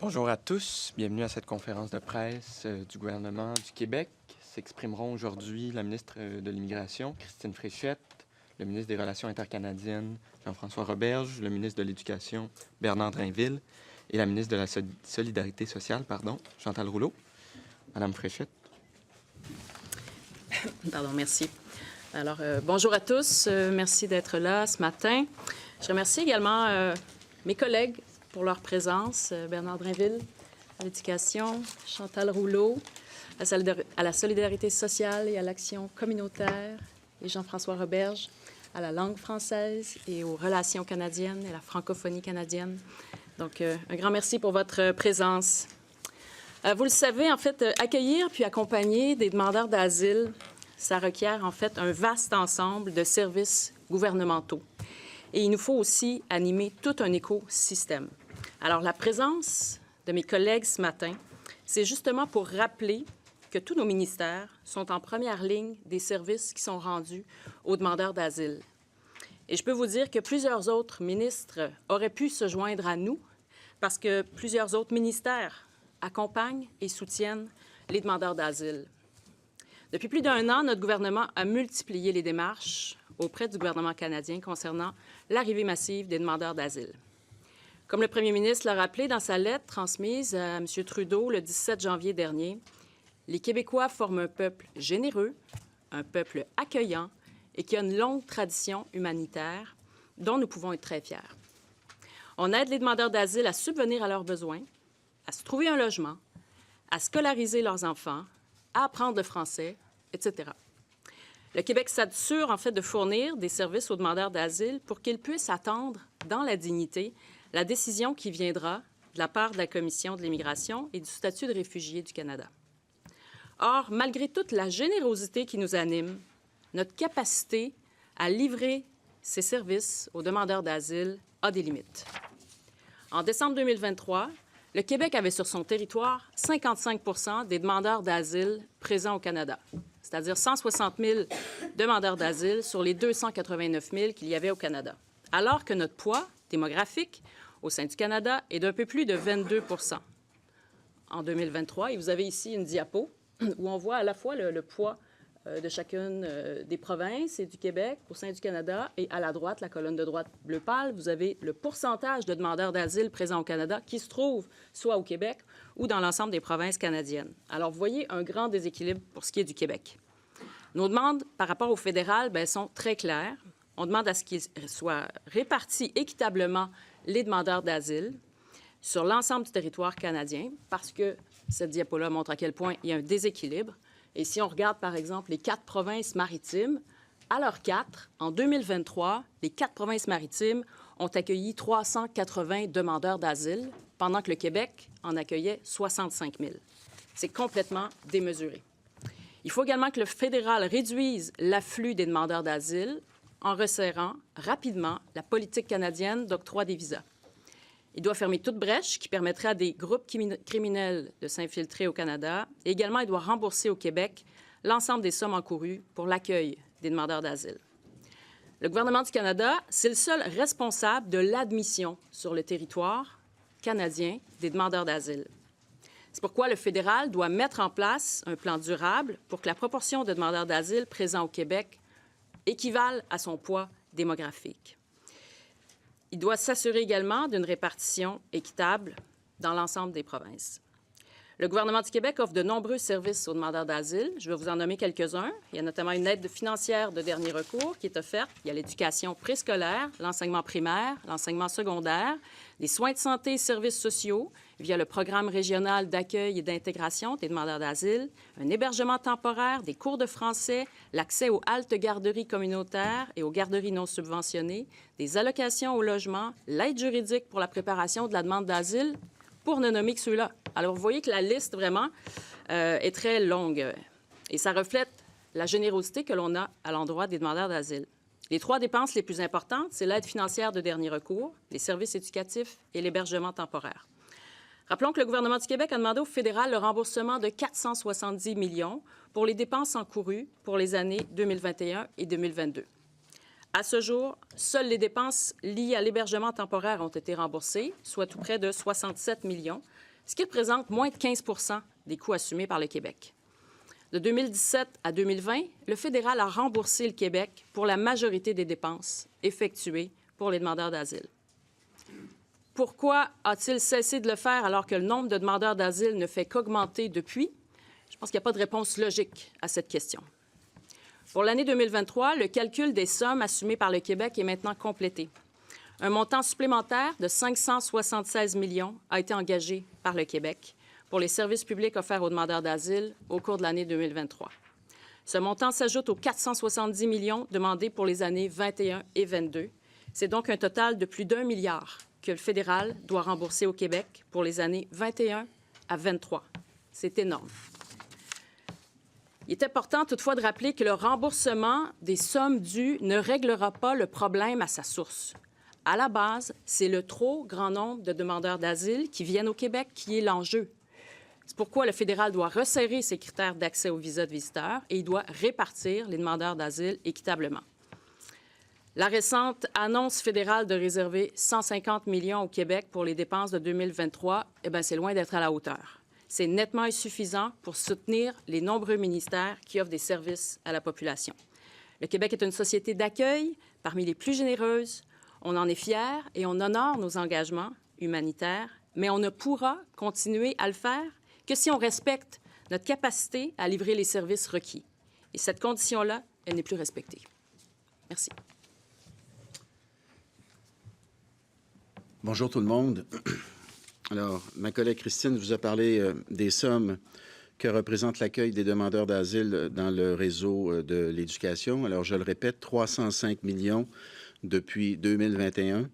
Bonjour à tous, bienvenue à cette conférence de presse du gouvernement du Québec. S'exprimeront aujourd'hui la ministre de l'Immigration, Christine Fréchette, le ministre des Relations intercanadiennes, Jean-François Roberge, le ministre de l'Éducation, Bernard Drainville, et la ministre de la Solidarité sociale, Chantal Rouleau. Madame Fréchette. Pardon, merci. Alors, bonjour à tous. Merci d'être là ce matin. Je remercie également mes collègues pour leur présence. Bernard Drainville à l'Éducation, Chantal Rouleau à la Solidarité sociale et à l'Action communautaire, et Jean-François Roberge à la langue française et aux relations canadiennes et la francophonie canadienne. Donc, un grand merci pour votre présence. Vous le savez, en fait, accueillir puis accompagner des demandeurs d'asile, ça requiert en fait un vaste ensemble de services gouvernementaux. Et il nous faut aussi animer tout un écosystème. Alors, la présence de mes collègues ce matin, c'est justement pour rappeler que tous nos ministères sont en première ligne des services qui sont rendus aux demandeurs d'asile. Et je peux vous dire que plusieurs autres ministres auraient pu se joindre à nous parce que plusieurs autres ministères accompagnent et soutiennent les demandeurs d'asile. Depuis plus d'1 an, notre gouvernement a multiplié les démarches auprès du gouvernement canadien concernant l'arrivée massive des demandeurs d'asile. Comme le premier ministre l'a rappelé dans sa lettre transmise à M. Trudeau le 17 janvier dernier, les Québécois forment un peuple généreux, un peuple accueillant et qui a une longue tradition humanitaire dont nous pouvons être très fiers. On aide les demandeurs d'asile à subvenir à leurs besoins, à se trouver un logement, à scolariser leurs enfants, à apprendre le français, etc. Le Québec s'assure en fait de fournir des services aux demandeurs d'asile pour qu'ils puissent attendre dans la dignité la décision qui viendra de la part de la Commission de l'immigration et du statut de réfugié du Canada. Or, malgré toute la générosité qui nous anime, notre capacité à livrer ces services aux demandeurs d'asile a des limites. En décembre 2023, le Québec avait sur son territoire 55 des demandeurs d'asile présents au Canada, c'est-à-dire 160 000 demandeurs d'asile sur les 289 000 qu'il y avait au Canada, alors que notre poids démographique au sein du Canada est d'un peu plus de 22 en 2023. Et vous avez ici une diapo où on voit à la fois le poids de chacune des provinces et du Québec au sein du Canada. Et à la droite, la colonne de droite bleu pâle, vous avez le pourcentage de demandeurs d'asile présents au Canada qui se trouvent soit au Québec ou dans l'ensemble des provinces canadiennes. Alors, vous voyez un grand déséquilibre pour ce qui est du Québec. Nos demandes par rapport au fédéral sont très claires. On demande à ce qu'il soit réparti équitablement les demandeurs d'asile sur l'ensemble du territoire canadien, parce que cette diapo-là montre à quel point il y a un déséquilibre. Et si on regarde, par exemple, les 4 provinces maritimes, à leur 4, en 2023, les 4 provinces maritimes ont accueilli 380 demandeurs d'asile, pendant que le Québec en accueillait 65 000. C'est complètement démesuré. Il faut également que le fédéral réduise l'afflux des demandeurs d'asile en resserrant rapidement la politique canadienne d'octroi des visas. Il doit fermer toute brèche qui permettrait à des groupes criminels de s'infiltrer au Canada. Et également, il doit rembourser au Québec l'ensemble des sommes encourues pour l'accueil des demandeurs d'asile. Le gouvernement du Canada, c'est le seul responsable de l'admission sur le territoire canadien des demandeurs d'asile. C'est pourquoi le fédéral doit mettre en place un plan durable pour que la proportion de demandeurs d'asile présents au Québec équivale à son poids démographique. Il doit s'assurer également d'une répartition équitable dans l'ensemble des provinces. Le gouvernement du Québec offre de nombreux services aux demandeurs d'asile. Je vais vous en nommer quelques-uns. Il y a notamment une aide financière de dernier recours qui est offerte. Il y a l'éducation préscolaire, l'enseignement primaire, l'enseignement secondaire, des soins de santé et services sociaux via le programme régional d'accueil et d'intégration des demandeurs d'asile, un hébergement temporaire, des cours de français, l'accès aux haltes garderies communautaires et aux garderies non subventionnées, des allocations au logement, l'aide juridique pour la préparation de la demande d'asile, pour ne nommer que ceux-là. Alors, vous voyez que la liste, vraiment, est très longue. Et ça reflète la générosité que l'on a à l'endroit des demandeurs d'asile. Les 3 dépenses les plus importantes, c'est l'aide financière de dernier recours, les services éducatifs et l'hébergement temporaire. Rappelons que le gouvernement du Québec a demandé au fédéral le remboursement de 470 millions pour les dépenses encourues pour les années 2021 et 2022. À ce jour, seules les dépenses liées à l'hébergement temporaire ont été remboursées, soit tout près de 67 millions, ce qui représente moins de 15 % des coûts assumés par le Québec. De 2017 à 2020, le fédéral a remboursé le Québec pour la majorité des dépenses effectuées pour les demandeurs d'asile. Pourquoi a-t-il cessé de le faire alors que le nombre de demandeurs d'asile ne fait qu'augmenter depuis? Je pense qu'il n'y a pas de réponse logique à cette question. Pour l'année 2023, le calcul des sommes assumées par le Québec est maintenant complété. Un montant supplémentaire de 576 millions a été engagé par le Québec pour les services publics offerts aux demandeurs d'asile au cours de l'année 2023. Ce montant s'ajoute aux 470 millions demandés pour les années 21 et 22. C'est donc un total de plus d'1 milliard que le fédéral doit rembourser au Québec pour les années 21 à 23. C'est énorme. Il est important toutefois de rappeler que le remboursement des sommes dues ne réglera pas le problème à sa source. À la base, c'est le trop grand nombre de demandeurs d'asile qui viennent au Québec qui est l'enjeu. C'est pourquoi le fédéral doit resserrer ses critères d'accès au visa de visiteur et il doit répartir les demandeurs d'asile équitablement. La récente annonce fédérale de réserver 150 millions au Québec pour les dépenses de 2023, c'est loin d'être à la hauteur. C'est nettement insuffisant pour soutenir les nombreux ministères qui offrent des services à la population. Le Québec est une société d'accueil parmi les plus généreuses. On en est fiers et on honore nos engagements humanitaires, mais on ne pourra continuer à le faire que si on respecte notre capacité à livrer les services requis. Et cette condition-là, elle n'est plus respectée. Merci. Bonjour tout le monde. Alors, ma collègue Christine vous a parlé des sommes que représente l'accueil des demandeurs d'asile dans le réseau de l'éducation. Alors, je le répète, 305 millions depuis 2021.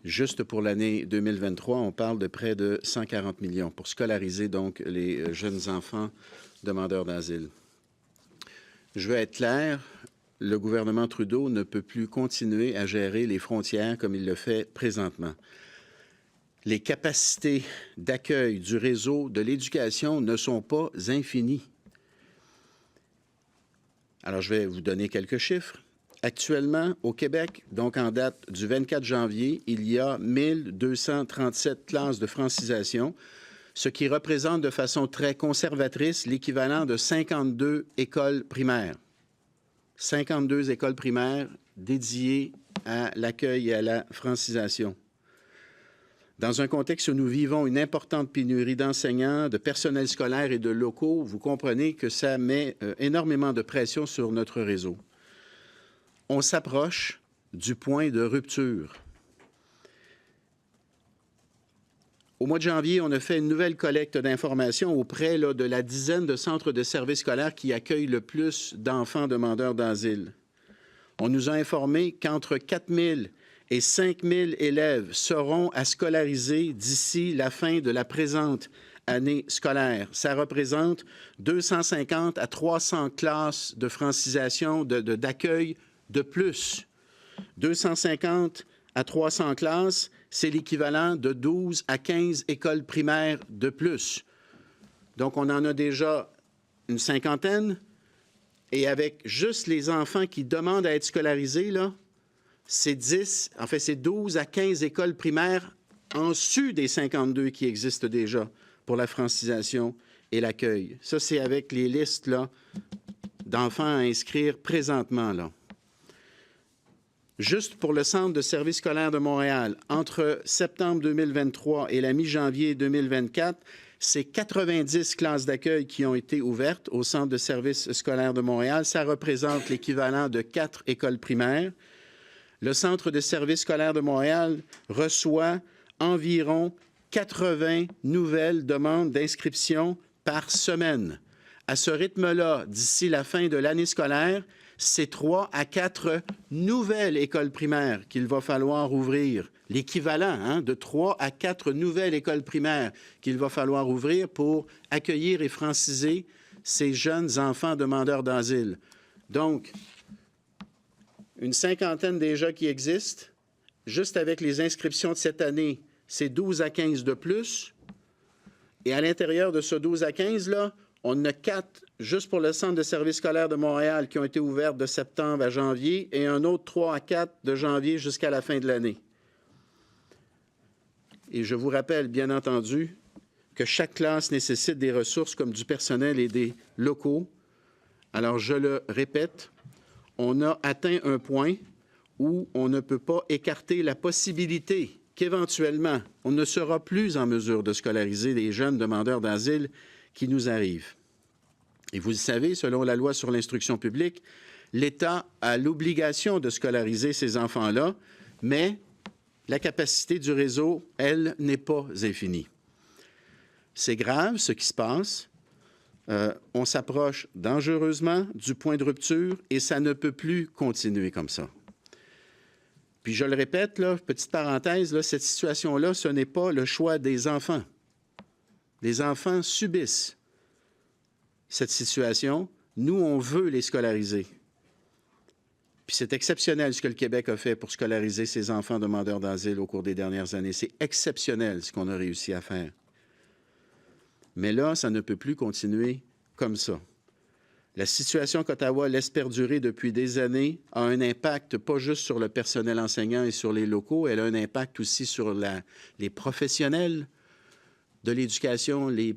Juste pour l'année 2023, on parle de près de 140 millions pour scolariser donc les jeunes enfants demandeurs d'asile. Je veux être clair, le gouvernement Trudeau ne peut plus continuer à gérer les frontières comme il le fait présentement. Les capacités d'accueil du réseau de l'éducation ne sont pas infinies. Alors, je vais vous donner quelques chiffres. Actuellement, au Québec, donc en date du 24 janvier, il y a 1237 classes de francisation, ce qui représente de façon très conservatrice l'équivalent de 52 écoles primaires. 52 écoles primaires dédiées à l'accueil et à la francisation. Dans un contexte où nous vivons une importante pénurie d'enseignants, de personnel scolaire et de locaux, vous comprenez que ça met énormément de pression sur notre réseau. On s'approche du point de rupture. Au mois de janvier, on a fait une nouvelle collecte d'informations auprès de la dizaine de centres de services scolaires qui accueillent le plus d'enfants demandeurs d'asile. On nous a informé qu'entre 4 000 et 5 000 élèves seront à scolariser d'ici la fin de la présente année scolaire. Ça représente 250 à 300 classes de francisation, d'accueil de plus. 250 à 300 classes, c'est l'équivalent de 12 à 15 écoles primaires de plus. Donc, on en a déjà une cinquantaine. Et avec juste les enfants qui demandent à être scolarisés, là, c'est 12 à 15 écoles primaires en sus des 52 qui existent déjà pour la francisation et l'accueil. Ça, c'est avec les listes là, d'enfants à inscrire présentement. Là. Juste pour le Centre de services scolaires de Montréal, entre septembre 2023 et la mi-janvier 2024, c'est 90 classes d'accueil qui ont été ouvertes au Centre de services scolaires de Montréal. Ça représente l'équivalent de 4 écoles primaires. Le Centre de services scolaires de Montréal reçoit environ 80 nouvelles demandes d'inscription par semaine. À ce rythme-là, d'ici la fin de l'année scolaire, c'est 3 à 4 nouvelles écoles primaires qu'il va falloir ouvrir. L'équivalent de 3 à 4 nouvelles écoles primaires qu'il va falloir ouvrir pour accueillir et franciser ces jeunes enfants demandeurs d'asile. Donc, une cinquantaine déjà qui existent. Juste avec les inscriptions de cette année, c'est 12 à 15 de plus. Et à l'intérieur de ce 12 à 15-là, on a 4 juste pour le Centre de services scolaires de Montréal qui ont été ouverts de septembre à janvier et un autre 3 à 4 de janvier jusqu'à la fin de l'année. Et je vous rappelle, bien entendu, que chaque classe nécessite des ressources comme du personnel et des locaux. Alors, je le répète, on a atteint un point où on ne peut pas écarter la possibilité qu'éventuellement, on ne sera plus en mesure de scolariser les jeunes demandeurs d'asile qui nous arrivent. Et vous le savez, selon la loi sur l'instruction publique, l'État a l'obligation de scolariser ces enfants-là, mais la capacité du réseau, elle, n'est pas infinie. C'est grave ce qui se passe. On s'approche dangereusement du point de rupture et ça ne peut plus continuer comme ça. Puis je le répète, là, petite parenthèse, là, cette situation-là, ce n'est pas le choix des enfants. Les enfants subissent cette situation. Nous, on veut les scolariser. Puis c'est exceptionnel ce que le Québec a fait pour scolariser ses enfants demandeurs d'asile au cours des dernières années. C'est exceptionnel ce qu'on a réussi à faire. Mais là, ça ne peut plus continuer comme ça. La situation qu'Ottawa laisse perdurer depuis des années a un impact pas juste sur le personnel enseignant et sur les locaux, elle a un impact aussi sur les professionnels de l'éducation, les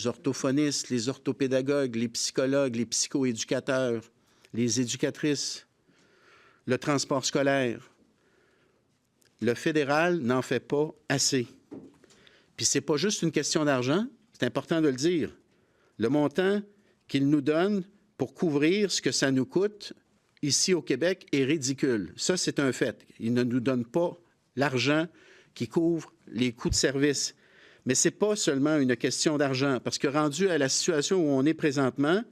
orthophonistes, les orthopédagogues, les psychologues, les psychoéducateurs, les éducatrices, le transport scolaire. Le fédéral n'en fait pas assez. Puis c'est pas juste une question d'argent, c'est important de le dire. Le montant qu'il nous donne pour couvrir ce que ça nous coûte ici au Québec est ridicule. Ça, c'est un fait. Il ne nous donne pas l'argent qui couvre les coûts de service. Mais ce n'est pas seulement une question d'argent, parce que rendu à la situation où on est présentement,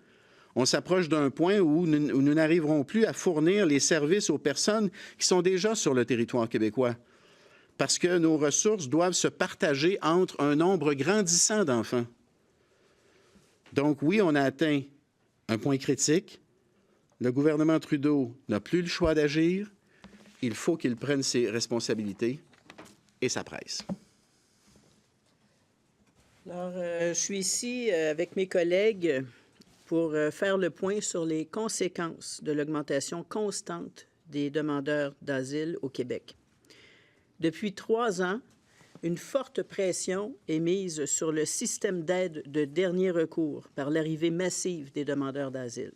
on s'approche d'un point où nous n'arriverons plus à fournir les services aux personnes qui sont déjà sur le territoire québécois. Parce que nos ressources doivent se partager entre un nombre grandissant d'enfants. Donc oui, on a atteint un point critique. Le gouvernement Trudeau n'a plus le choix d'agir. Il faut qu'il prenne ses responsabilités et ça presse. Alors, je suis ici avec mes collègues pour faire le point sur les conséquences de l'augmentation constante des demandeurs d'asile au Québec. Depuis 3 ans, une forte pression est mise sur le système d'aide de dernier recours par l'arrivée massive des demandeurs d'asile.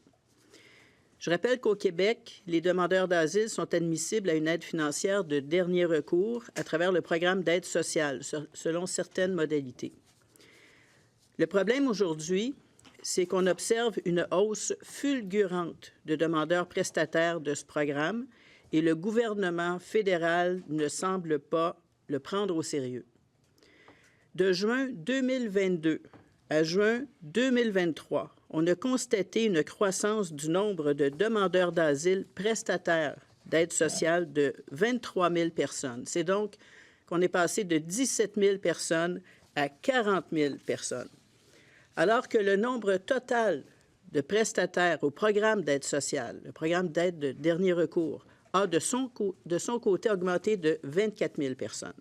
Je rappelle qu'au Québec, les demandeurs d'asile sont admissibles à une aide financière de dernier recours à travers le programme d'aide sociale, selon certaines modalités. Le problème aujourd'hui, c'est qu'on observe une hausse fulgurante de demandeurs prestataires de ce programme et le gouvernement fédéral ne semble pas le prendre au sérieux. De juin 2022 à juin 2023, on a constaté une croissance du nombre de demandeurs d'asile prestataires d'aide sociale de 23 000 personnes. C'est donc qu'on est passé de 17 000 personnes à 40 000 personnes. Alors que le nombre total de prestataires au programme d'aide sociale, le programme d'aide de dernier recours, a de son côté augmenté de 24 000 personnes.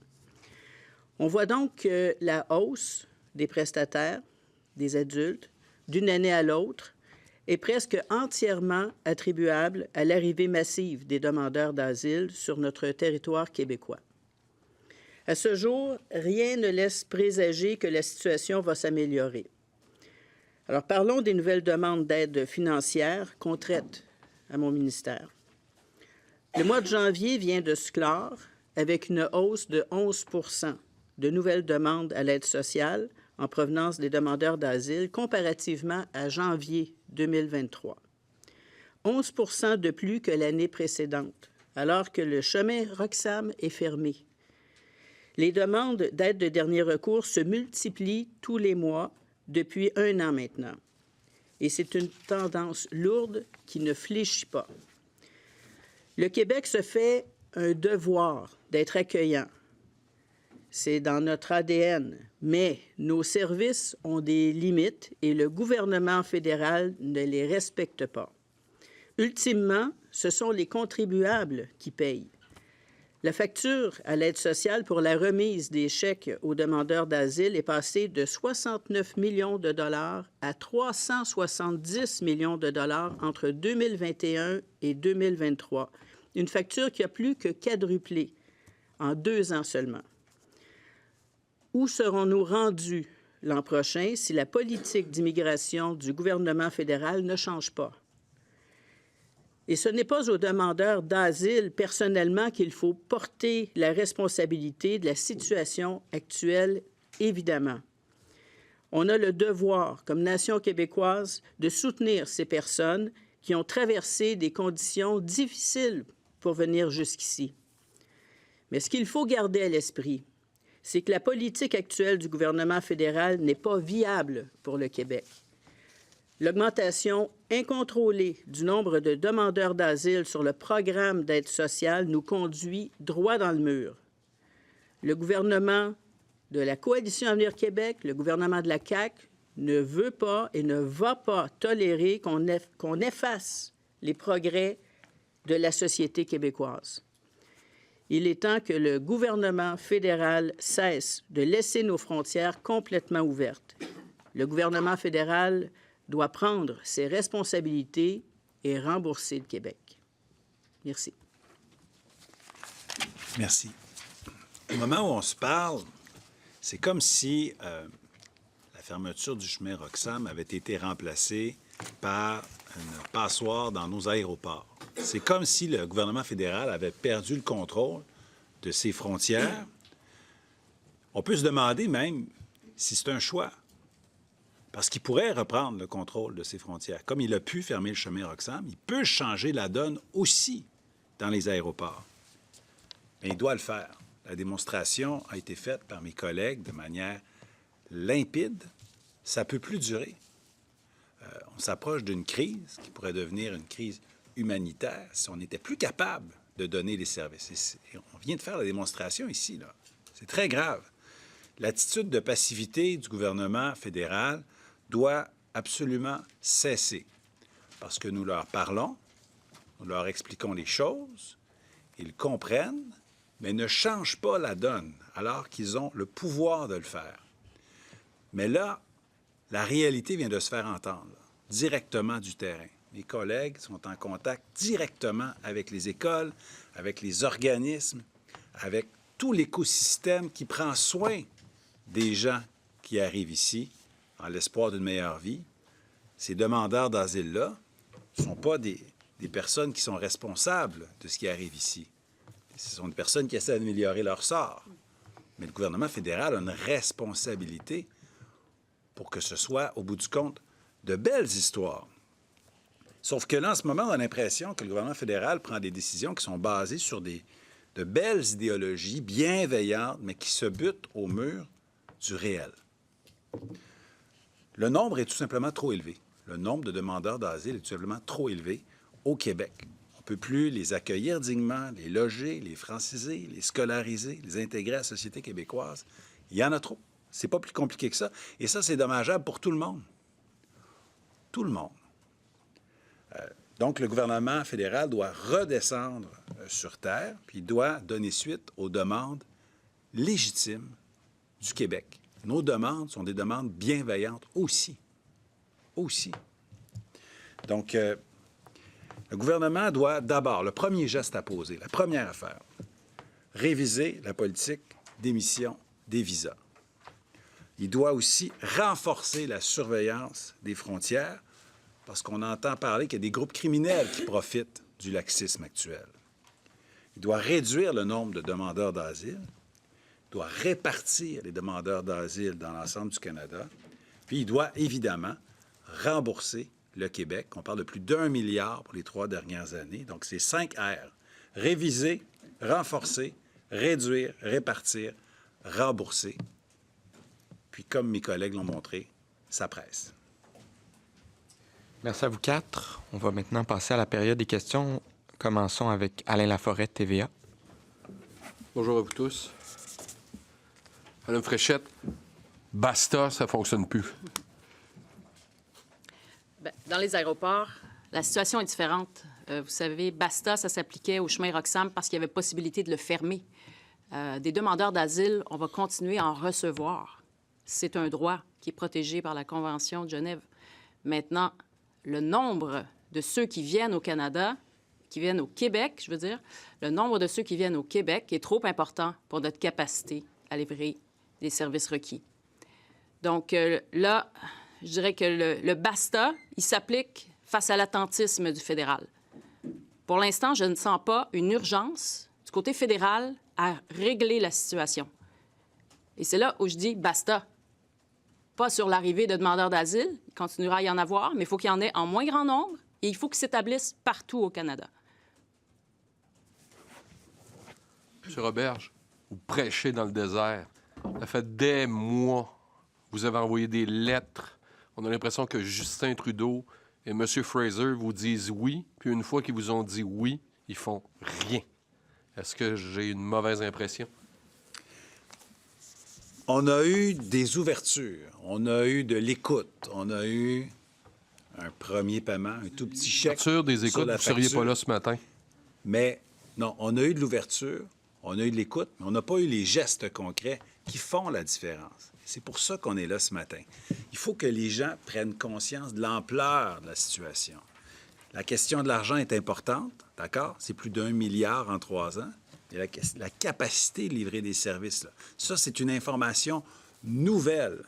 On voit donc que la hausse des prestataires, des adultes, d'une année à l'autre, est presque entièrement attribuable à l'arrivée massive des demandeurs d'asile sur notre territoire québécois. À ce jour, rien ne laisse présager que la situation va s'améliorer. Alors, parlons des nouvelles demandes d'aide financière qu'on traite à mon ministère. Le mois de janvier vient de se clore avec une hausse de 11 % de nouvelles demandes à l'aide sociale en provenance des demandeurs d'asile comparativement à janvier 2023. 11 % de plus que l'année précédente, alors que le chemin Roxham est fermé. Les demandes d'aide de dernier recours se multiplient tous les mois depuis 1 an maintenant. Et c'est une tendance lourde qui ne fléchit pas. Le Québec se fait un devoir d'être accueillant. C'est dans notre ADN, mais nos services ont des limites et le gouvernement fédéral ne les respecte pas. Ultimement, ce sont les contribuables qui payent. La facture à l'aide sociale pour la remise des chèques aux demandeurs d'asile est passée de 69 millions de dollars à 370 millions de dollars entre 2021 et 2023. Une facture qui a plus que quadruplé en 2 ans seulement. Où serons-nous rendus l'an prochain si la politique d'immigration du gouvernement fédéral ne change pas? Et ce n'est pas aux demandeurs d'asile personnellement qu'il faut porter la responsabilité de la situation actuelle, évidemment. On a le devoir, comme nation québécoise, de soutenir ces personnes qui ont traversé des conditions difficiles pour venir jusqu'ici. Mais ce qu'il faut garder à l'esprit, c'est que la politique actuelle du gouvernement fédéral n'est pas viable pour le Québec. L'augmentation incontrôlée du nombre de demandeurs d'asile sur le programme d'aide sociale nous conduit droit dans le mur. Le gouvernement de la Coalition Avenir Québec, le gouvernement de la CAQ, ne veut pas et ne va pas tolérer qu'on efface les progrès de la société québécoise. Il est temps que le gouvernement fédéral cesse de laisser nos frontières complètement ouvertes. Le gouvernement fédéral doit prendre ses responsabilités et rembourser le Québec. Merci. Merci. Au moment où on se parle, c'est comme si la fermeture du chemin Roxham avait été remplacée par une passoire dans nos aéroports. C'est comme si le gouvernement fédéral avait perdu le contrôle de ses frontières. On peut se demander même si c'est un choix, parce qu'il pourrait reprendre le contrôle de ses frontières. Comme il a pu fermer le chemin Roxham, il peut changer la donne aussi dans les aéroports. Mais il doit le faire. La démonstration a été faite par mes collègues de manière limpide. Ça ne peut plus durer. On s'approche d'une crise qui pourrait devenir une crise humanitaire si on n'était plus capable de donner les services. Et on vient de faire la démonstration ici, là. C'est très grave. L'attitude de passivité du gouvernement fédéral doit absolument cesser parce que nous leur parlons, nous leur expliquons les choses, ils comprennent, mais ne changent pas la donne alors qu'ils ont le pouvoir de le faire. Mais là, la réalité vient de se faire entendre, directement du terrain. Mes collègues sont en contact directement avec les écoles, avec les organismes, avec tout l'écosystème qui prend soin des gens qui arrivent ici en l'espoir d'une meilleure vie. Ces demandeurs d'asile-là ne sont pas des personnes qui sont responsables de ce qui arrive ici. Ce sont des personnes qui essaient d'améliorer leur sort. Mais le gouvernement fédéral a une responsabilité pour que ce soit, au bout du compte, de belles histoires. Sauf que là, en ce moment, on a l'impression que le gouvernement fédéral prend des décisions qui sont basées sur de belles idéologies bienveillantes, mais qui se butent au mur du réel. Le nombre est tout simplement trop élevé. Le nombre de demandeurs d'asile est tout simplement trop élevé au Québec. On ne peut plus les accueillir dignement, les loger, les franciser, les scolariser, les intégrer à la société québécoise. Il y en a trop. C'est pas plus compliqué que ça. Et ça, c'est dommageable pour tout le monde. Tout le monde. Donc, le gouvernement fédéral doit redescendre sur terre, puis il doit donner suite aux demandes légitimes du Québec. Nos demandes sont des demandes bienveillantes aussi. Aussi. Donc, le gouvernement doit d'abord, le premier geste à poser, la première affaire, réviser la politique d'émission des visas. Il doit aussi renforcer la surveillance des frontières parce qu'on entend parler qu'il y a des groupes criminels qui profitent du laxisme actuel. Il doit réduire le nombre de demandeurs d'asile, il doit répartir les demandeurs d'asile dans l'ensemble du Canada, puis il doit évidemment rembourser le Québec. On parle de plus d'1 milliard pour les 3 dernières années. Donc, c'est 5 R. Réviser, renforcer, réduire, répartir, rembourser. Puis, comme mes collègues l'ont montré, ça presse. Merci à vous quatre. On va maintenant passer à la période des questions. Commençons avec Alain Laforêt, TVA. Bonjour à vous tous. Madame Fréchette, basta, ça ne fonctionne plus. Bien, dans les aéroports, la situation est différente. Vous savez, basta, ça s'appliquait au chemin Roxham parce qu'il y avait possibilité de le fermer. Des demandeurs d'asile, on va continuer à en recevoir. C'est un droit qui est protégé par la Convention de Genève. Maintenant, le nombre de ceux qui viennent au Canada, qui viennent au Québec, je veux dire, le nombre de ceux qui viennent au Québec est trop important pour notre capacité à livrer des services requis. Donc là, je dirais que le basta, il s'applique face à l'attentisme du fédéral. Pour l'instant, je ne sens pas une urgence du côté fédéral à régler la situation. Et c'est là où je dis basta. Pas sur l'arrivée de demandeurs d'asile, il continuera à y en avoir, mais il faut qu'il y en ait en moins grand nombre et il faut qu'ils s'établissent partout au Canada. M. Roberge, vous prêchez dans le désert. Ça fait des mois. Vous avez envoyé des lettres. On a l'impression que Justin Trudeau et M. Fraser vous disent oui, puis une fois qu'ils vous ont dit oui, ils font rien. Est-ce que j'ai une mauvaise impression? On a eu des ouvertures, on a eu de l'écoute, on a eu un premier paiement, un tout petit chèque. Ouverture des sur écoutes, la vous ne seriez facture. pas là ce matin. Mais non, on a eu de l'ouverture, on a eu de l'écoute, mais on n'a pas eu les gestes concrets qui font la différence. C'est pour ça qu'on est là ce matin. Il faut que les gens prennent conscience de l'ampleur de la situation. La question de l'argent est importante, d'accord? C'est plus d'1 milliard en 3 ans. Et la capacité de livrer des services, là. Ça, c'est une information nouvelle.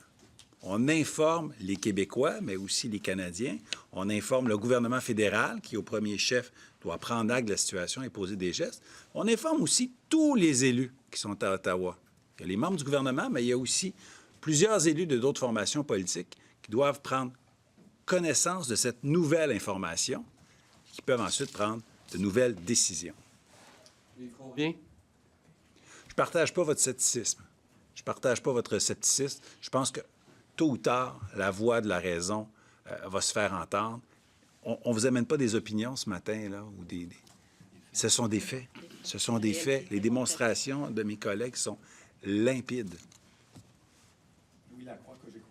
On informe les Québécois, mais aussi les Canadiens. On informe le gouvernement fédéral, qui, au premier chef, doit prendre acte de la situation et poser des gestes. On informe aussi tous les élus qui sont à Ottawa. Il y a les membres du gouvernement, mais il y a aussi plusieurs élus de d'autres formations politiques qui doivent prendre connaissance de cette nouvelle information, qui peuvent ensuite prendre de nouvelles décisions. Ils font rien. Je ne partage pas votre scepticisme. Je ne partage pas votre scepticisme. Je pense que tôt ou tard, la voix de la raison va se faire entendre. On ne vous amène pas des opinions ce matin, là, ou ce sont des faits. Ce sont des faits. Les démonstrations de mes collègues sont limpides. Louis Lacroix, Cogeco.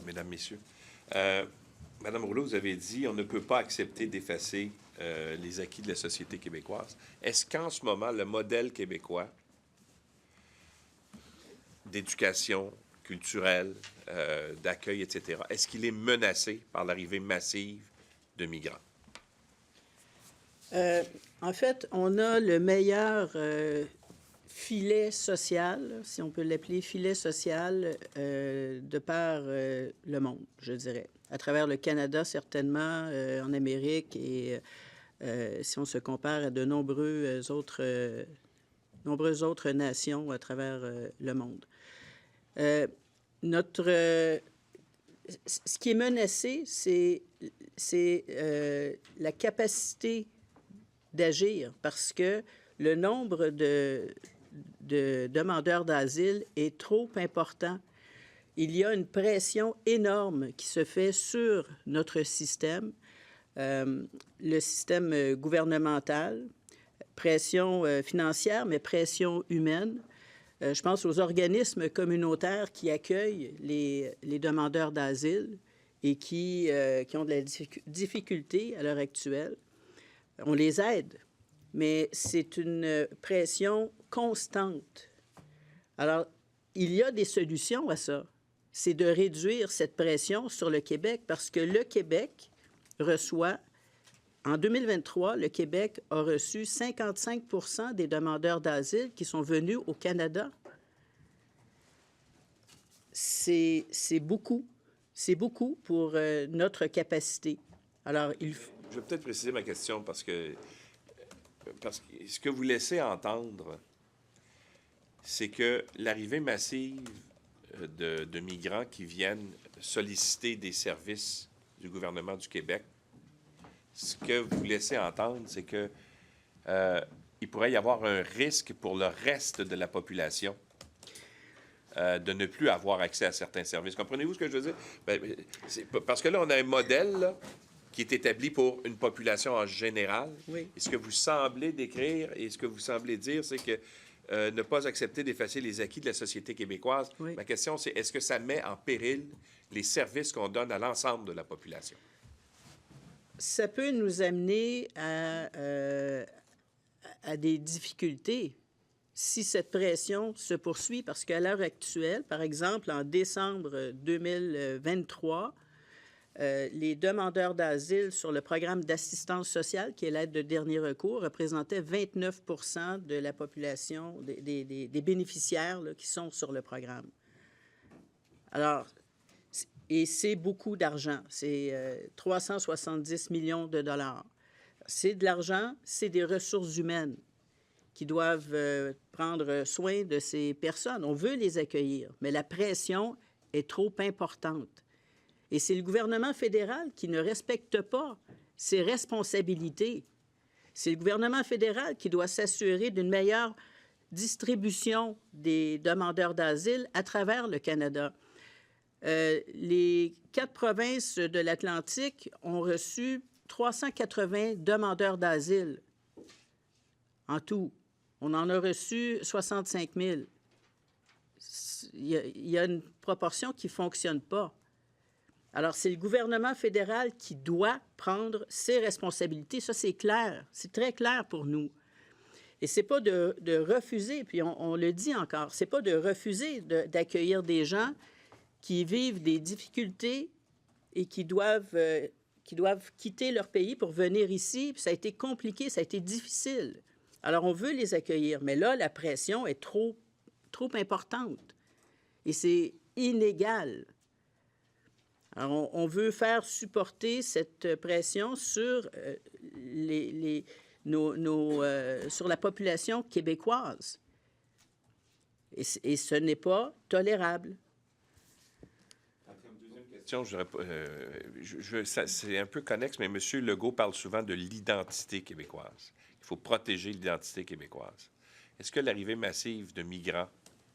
Mesdames, Messieurs. Madame Rouleau, vous avez dit on ne peut pas accepter d'effacer les acquis de la société québécoise. Est-ce qu'en ce moment, le modèle québécois d'éducation culturelle, d'accueil, etc., est-ce qu'il est menacé par l'arrivée massive de migrants? En fait, on a le meilleur filet social, si on peut l'appeler filet social, de par le monde, je dirais. À travers le Canada, certainement, en Amérique, et si on se compare à de nombreuses autres nations à travers le monde. Ce qui est menacé, c'est la capacité d'agir, parce que le nombre de demandeurs d'asile est trop important. Il y a une pression énorme qui se fait sur notre système, le système gouvernemental, pression financière, mais pression humaine. Je pense aux organismes communautaires qui accueillent les demandeurs d'asile et qui ont de la difficulté à l'heure actuelle. On les aide, mais c'est une pression constante. Alors, il y a des solutions à ça. C'est de réduire cette pression sur le Québec, parce que le Québec reçoit, en 2023, le Québec a reçu 55 % des demandeurs d'asile qui sont venus au Canada. C'est beaucoup. C'est beaucoup pour notre capacité. Alors, Je vais peut-être préciser ma question parce que ce que vous laissez entendre, c'est que l'arrivée massive de migrants qui viennent solliciter des services du gouvernement du Québec, ce que vous laissez entendre, c'est que il pourrait y avoir un risque pour le reste de la population de ne plus avoir accès à certains services. Comprenez-vous ce que je veux dire? Parce que là, on a un modèle là, qui est établi pour une population en général. Oui. Et ce que vous semblez décrire et ce que vous semblez dire, c'est que ne pas accepter d'effacer les acquis de la société québécoise. Oui. Ma question, c'est est-ce que ça met en péril les services qu'on donne à l'ensemble de la population? Ça peut nous amener à des difficultés si cette pression se poursuit, parce qu'à l'heure actuelle, par exemple, en décembre 2023, les demandeurs d'asile sur le programme d'assistance sociale, qui est l'aide de dernier recours, représentaient 29 de la population, des bénéficiaires là, qui sont sur le programme. Alors, et c'est beaucoup d'argent. C'est 370 millions de dollars. C'est de l'argent, c'est des ressources humaines qui doivent prendre soin de ces personnes. On veut les accueillir, mais la pression est trop importante. Et c'est le gouvernement fédéral qui ne respecte pas ses responsabilités. C'est le gouvernement fédéral qui doit s'assurer d'une meilleure distribution des demandeurs d'asile à travers le Canada. Les 4 provinces de l'Atlantique ont reçu 380 demandeurs d'asile en tout. On en a reçu 65 000. Il y a une proportion qui ne fonctionne pas. Alors, c'est le gouvernement fédéral qui doit prendre ses responsabilités. Ça, c'est clair. C'est très clair pour nous. Et c'est pas de refuser, puis on le dit encore, c'est pas de refuser d'accueillir des gens qui vivent des difficultés et qui doivent quitter leur pays pour venir ici. Puis ça a été compliqué, ça a été difficile. Alors, on veut les accueillir, mais là, la pression est trop importante. Et c'est inégal. Alors, on veut faire supporter cette pression sur, sur la population québécoise. Et ce n'est pas tolérable. C'est un peu connexe, mais M. Legault parle souvent de l'identité québécoise. Il faut protéger l'identité québécoise. Est-ce que l'arrivée massive de migrants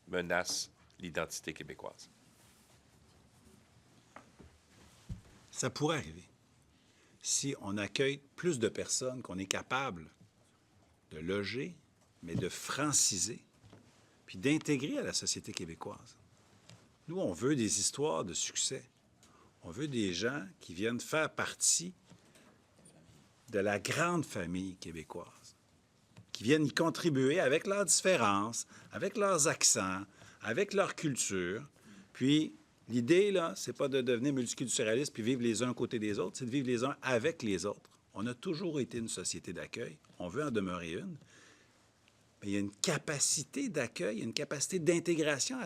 menace l'identité québécoise? Ça pourrait arriver. Si on accueille plus de personnes qu'on est capable de loger, mais de franciser, puis d'intégrer à la société québécoise. Nous, on veut des histoires de succès. On veut des gens qui viennent faire partie de la grande famille québécoise, qui viennent y contribuer avec leurs différences, avec leurs accents, avec leur culture. Puis, l'idée, là, c'est pas de devenir multiculturaliste puis vivre les uns à côté des autres, c'est de vivre les uns avec les autres. On a toujours été une société d'accueil. On veut en demeurer une. Mais il y a une capacité d'accueil, une capacité d'intégration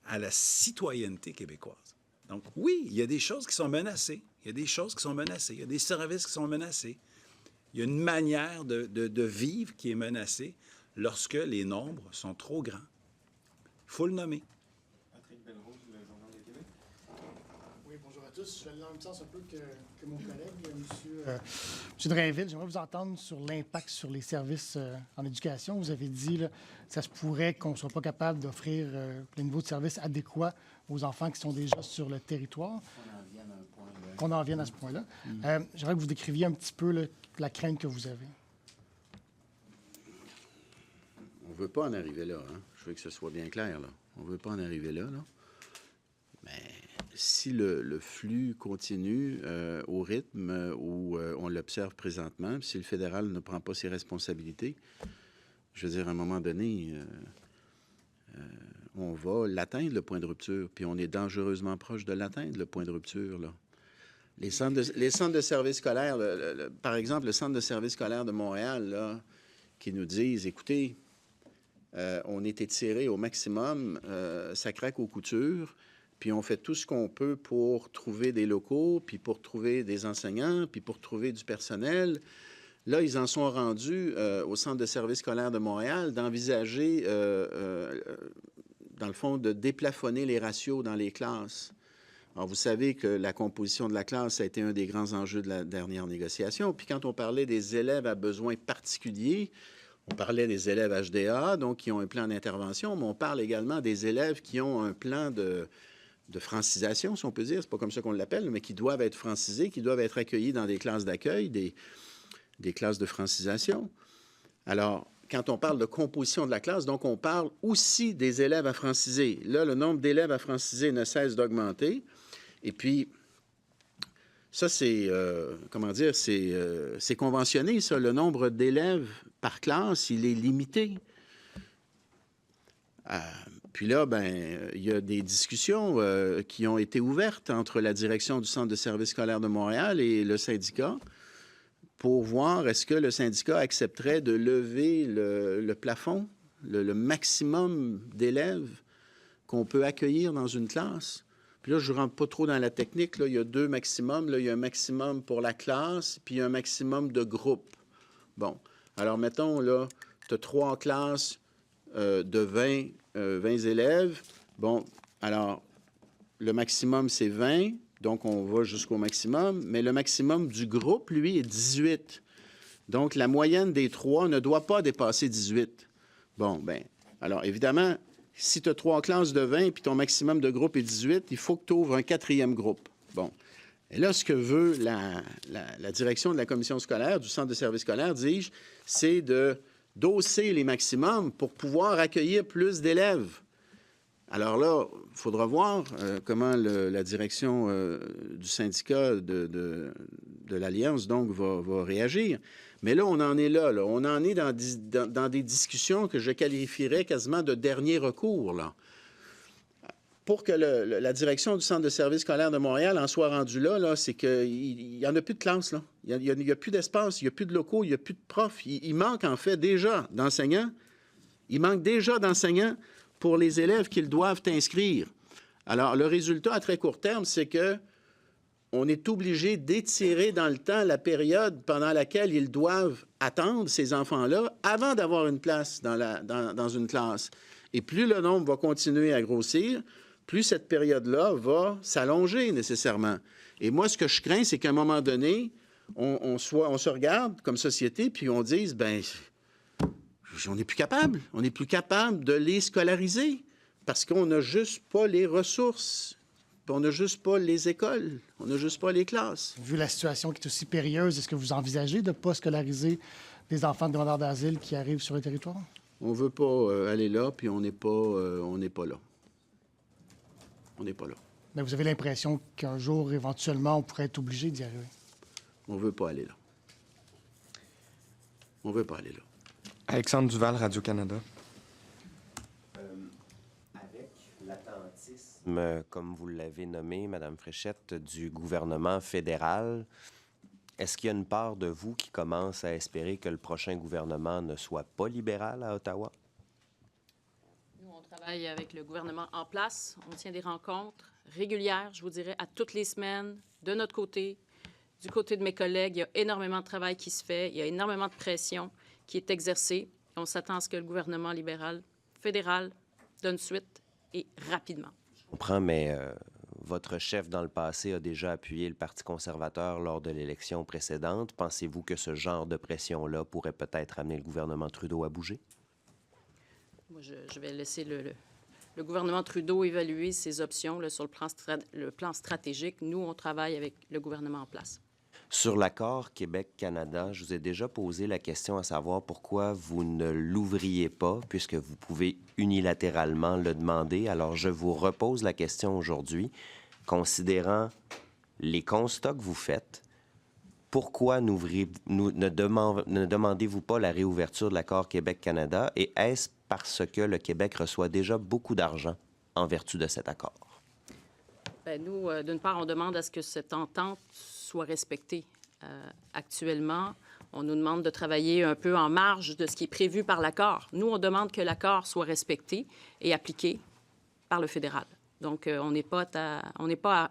à la citoyenneté québécoise. Donc, oui, il y a des choses qui sont menacées. Il y a des choses qui sont menacées. Il y a des services qui sont menacés. Il y a une manière de vivre qui est menacée lorsque les nombres sont trop grands. Il faut le nommer. Patrick Belrose, le Journal de Québec. Oui, bonjour à tous. Je vais aller dans le même sens un peu que mon collègue, M. Drainville. J'aimerais vous entendre sur l'impact sur les services en éducation. Vous avez dit que ça se pourrait qu'on ne soit pas capable d'offrir le niveau de service adéquat aux enfants qui sont déjà sur le territoire. Qu'on en vienne à ce point-là. J'aimerais que vous décriviez un petit peu la crainte que vous avez. On ne veut pas en arriver là. Hein? Je veux que ce soit bien clair. Là. On ne veut pas en arriver là. Mais si le flux continue au rythme où on l'observe présentement, si le fédéral ne prend pas ses responsabilités, je veux dire, à un moment donné, on va l'atteindre, le point de rupture, puis on est dangereusement proche de l'atteindre, le point de rupture, là. Les centres de services scolaires, par exemple, le centre de services scolaires de Montréal, là, qui nous disent, écoutez, on est étiré au maximum, ça craque aux coutures, puis on fait tout ce qu'on peut pour trouver des locaux, puis pour trouver des enseignants, puis pour trouver du personnel. Là, ils en sont rendus au centre de services scolaires de Montréal d'envisager, dans le fond, de déplafonner les ratios dans les classes. Alors, vous savez que la composition de la classe a été un des grands enjeux de la dernière négociation. Puis quand on parlait des élèves à besoins particuliers, on parlait des élèves HDA, donc qui ont un plan d'intervention, mais on parle également des élèves qui ont un plan de francisation, si on peut dire. C'est pas comme ça qu'on l'appelle, mais qui doivent être francisés, qui doivent être accueillis dans des classes d'accueil, des classes de francisation. Alors, quand on parle de composition de la classe, donc on parle aussi des élèves à franciser. Là, le nombre d'élèves à franciser ne cesse d'augmenter. Et puis, ça, c'est, c'est conventionné, ça. Le nombre d'élèves par classe, il est limité. Puis là, il y a des discussions qui ont été ouvertes entre la direction du Centre de services scolaires de Montréal et le syndicat pour voir est-ce que le syndicat accepterait de lever le plafond, le maximum d'élèves qu'on peut accueillir dans une classe. Puis là, je ne rentre pas trop dans la technique. Là, il y a 2 maximums. Là, il y a un maximum pour la classe, puis il y a un maximum de groupe. Bon. Alors, mettons, là, tu as 3 classes de 20 élèves. Bon, alors, le maximum, c'est 20. Donc, on va jusqu'au maximum. Mais le maximum du groupe, lui, est 18. Donc, la moyenne des 3 ne doit pas dépasser 18. Bon, alors, évidemment, si tu as 3 classes de 20 puis ton maximum de groupe est 18, il faut que tu ouvres un 4e groupe. Bon. Et là, ce que veut la direction de la commission scolaire, du centre de services scolaires, dis-je, c'est de d'hausser les maximums pour pouvoir accueillir plus d'élèves. Alors là, il faudra voir comment la direction du syndicat de l'Alliance donc va réagir. Mais là, on en est là. On en est dans des discussions que je qualifierais quasiment de dernier recours, là. Pour que la direction du Centre de services scolaires de Montréal en soit rendue là, c'est qu'il n'y en a plus de classe, là. Il n'y a plus d'espace, il n'y a plus de locaux, il n'y a plus de profs. Il manque en fait déjà d'enseignants. Il manque déjà d'enseignants pour les élèves qu'ils doivent inscrire. Alors, le résultat à très court terme, c'est que on est obligé d'étirer dans le temps la période pendant laquelle ils doivent attendre, ces enfants-là, avant d'avoir une place dans une classe. Et plus le nombre va continuer à grossir, plus cette période-là va s'allonger nécessairement. Et moi, ce que je crains, c'est qu'à un moment donné, on se regarde comme société, puis on dise, on n'est plus capable. On n'est plus capable de les scolariser parce qu'on n'a juste pas les ressources. On n'a juste pas les écoles. On n'a juste pas les classes. Vu la situation qui est aussi périlleuse, est-ce que vous envisagez de ne pas scolariser des enfants de demandeurs d'asile qui arrivent sur le territoire? On ne veut pas aller là, puis on n'est pas là. On n'est pas là. Mais vous avez l'impression qu'un jour, éventuellement, on pourrait être obligé d'y arriver? On ne veut pas aller là. On ne veut pas aller là. Alexandre Duval, Radio-Canada. Avec l'attentisme, comme vous l'avez nommé, Mme Fréchette, du gouvernement fédéral, est-ce qu'il y a une part de vous qui commence à espérer que le prochain gouvernement ne soit pas libéral à Ottawa? Nous, on travaille avec le gouvernement en place. On tient des rencontres régulières, je vous dirais, à toutes les semaines, de notre côté, du côté de mes collègues. Il y a énormément de travail qui se fait. Il y a énormément de pression qui est exercée. On s'attend à ce que le gouvernement libéral fédéral donne suite et rapidement. Je comprends, mais votre chef dans le passé a déjà appuyé le Parti conservateur lors de l'élection précédente. Pensez-vous que ce genre de pression-là pourrait peut-être amener le gouvernement Trudeau à bouger? Moi, je vais laisser le gouvernement Trudeau évaluer ses options là, sur le plan stratégique. Nous, on travaille avec le gouvernement en place. Sur l'accord Québec-Canada, je vous ai déjà posé la question à savoir pourquoi vous ne l'ouvriez pas, puisque vous pouvez unilatéralement le demander. Alors, je vous repose la question aujourd'hui. Considérant les constats que vous faites, pourquoi ne demandez-vous pas la réouverture de l'accord Québec-Canada et est-ce parce que le Québec reçoit déjà beaucoup d'argent en vertu de cet accord? Bien, nous, d'une part, on demande à ce que cette entente soit respectée. Actuellement, on nous demande de travailler un peu en marge de ce qui est prévu par l'accord. Nous, on demande que l'accord soit respecté et appliqué par le fédéral. Donc, on n'est pas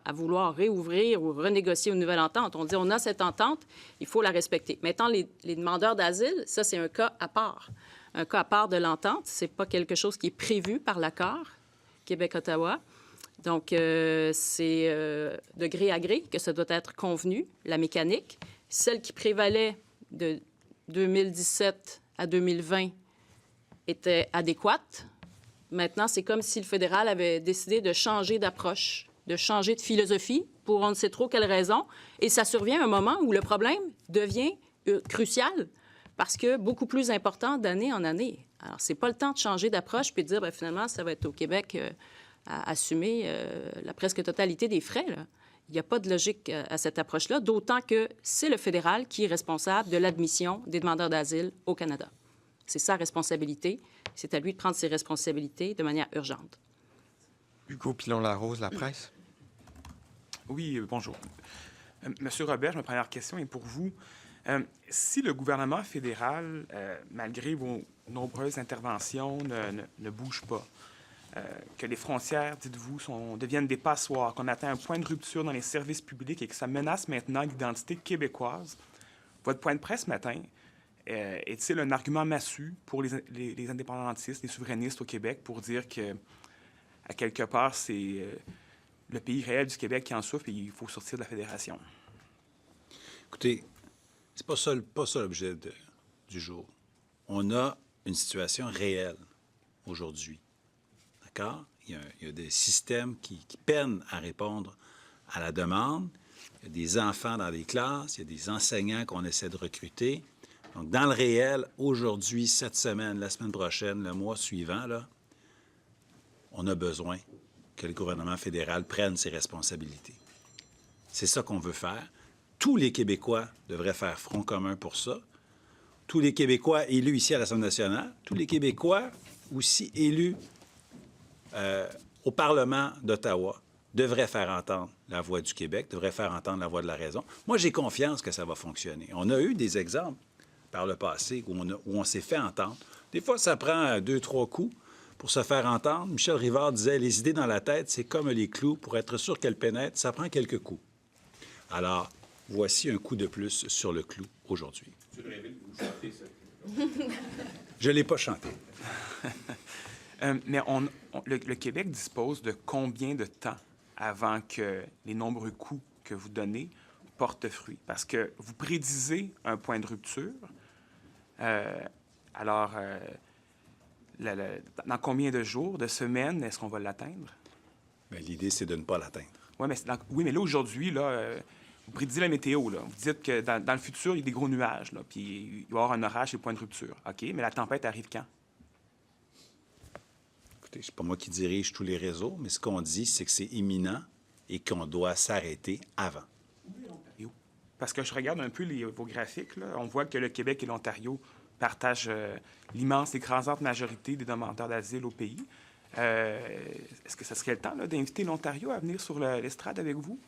à vouloir réouvrir ou renégocier une nouvelle entente. On dit on a cette entente, il faut la respecter. Maintenant, les demandeurs d'asile, ça, c'est un cas à part. Un cas à part de l'entente, c'est pas quelque chose qui est prévu par l'accord Québec-Ottawa. Donc, c'est de gré à gré que ça doit être convenu, la mécanique. Celle qui prévalait de 2017 à 2020 était adéquate. Maintenant, c'est comme si le fédéral avait décidé de changer d'approche, de changer de philosophie pour on ne sait trop quelle raison. Et ça survient à un moment où le problème devient crucial parce que beaucoup plus important d'année en année. Alors, c'est pas le temps de changer d'approche puis de dire, bien, finalement, ça va être au Québec à assumer la presque totalité des frais, là. Il n'y a pas de logique à cette approche-là, d'autant que c'est le fédéral qui est responsable de l'admission des demandeurs d'asile au Canada. C'est sa responsabilité. C'est à lui de prendre ses responsabilités de manière urgente. Hugo Pilon-Larose, La Presse. Oui, bonjour. Monsieur Robert, ma première question est pour vous. Si le gouvernement fédéral, malgré vos nombreuses interventions, ne bouge pas, que les frontières, dites-vous, deviennent des passoires, qu'on atteint un point de rupture dans les services publics et que ça menace maintenant l'identité québécoise, votre point de presse ce matin est-il un argument massu pour les indépendantistes, les souverainistes au Québec pour dire que, à quelque part, c'est le pays réel du Québec qui en souffre et il faut sortir de la fédération? Écoutez, c'est pas ça l'objet du jour. On a une situation réelle aujourd'hui. D'accord? Il y a des systèmes qui peinent à répondre à la demande. Il y a des enfants dans les classes, il y a des enseignants qu'on essaie de recruter. Donc, dans le réel, aujourd'hui, cette semaine, la semaine prochaine, le mois suivant, là, on a besoin que le gouvernement fédéral prenne ses responsabilités. C'est ça qu'on veut faire. Tous les Québécois devraient faire front commun pour ça. Tous les Québécois élus ici à l'Assemblée nationale, tous les Québécois aussi élus au Parlement d'Ottawa devraient faire entendre la voix du Québec, devraient faire entendre la voix de la raison. Moi, j'ai confiance que ça va fonctionner. On a eu des exemples par le passé où on s'est fait entendre. Des fois, ça prend 2, 3 coups pour se faire entendre. Michel Rivard disait, les idées dans la tête, c'est comme les clous. Pour être sûr qu'elles pénètrent, ça prend quelques coups. Alors, voici un coup de plus sur le clou aujourd'hui. Je ne l'ai pas chanté. Mais le Québec dispose de combien de temps avant que les nombreux coups que vous donnez portent fruit? Parce que vous prédisez un point de rupture. Alors, dans combien de jours, de semaines, est-ce qu'on va l'atteindre? Bien, l'idée, c'est de ne pas l'atteindre. Oui, mais là, aujourd'hui, vous prédisez la météo. Là. Vous dites que dans le futur, il y a des gros nuages, là, puis il va y avoir un orage et point de rupture. OK, mais la tempête arrive quand? Écoutez, c'est pas moi qui dirige tous les réseaux, mais ce qu'on dit, c'est que c'est imminent et qu'on doit s'arrêter avant. Parce que je regarde un peu vos graphiques, là, on voit que le Québec et l'Ontario partagent l'immense, écrasante majorité des demandeurs d'asile au pays. Est-ce que ce serait le temps d'inviter l'Ontario à venir sur l'estrade avec vous?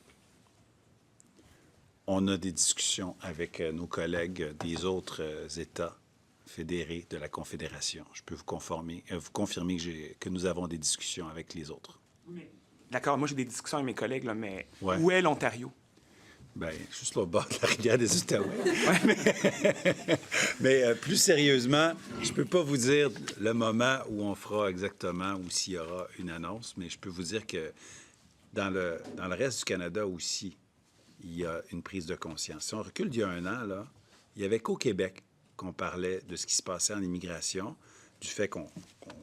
On a des discussions avec nos collègues des autres États fédérés de la Confédération. Je peux vous confirmer que nous avons des discussions avec les autres. D'accord, moi j'ai des discussions avec mes collègues, là, mais ouais. Où est l'Ontario? Bien, juste là au bord de la rivière des Outaouais. Mais plus sérieusement, je ne peux pas vous dire le moment où on fera exactement ou s'il y aura une annonce, mais je peux vous dire que dans le reste du Canada aussi, il y a une prise de conscience. Si on recule d'il y a 1 an, là, il n'y avait qu'au Québec qu'on parlait de ce qui se passait en immigration, du fait qu'on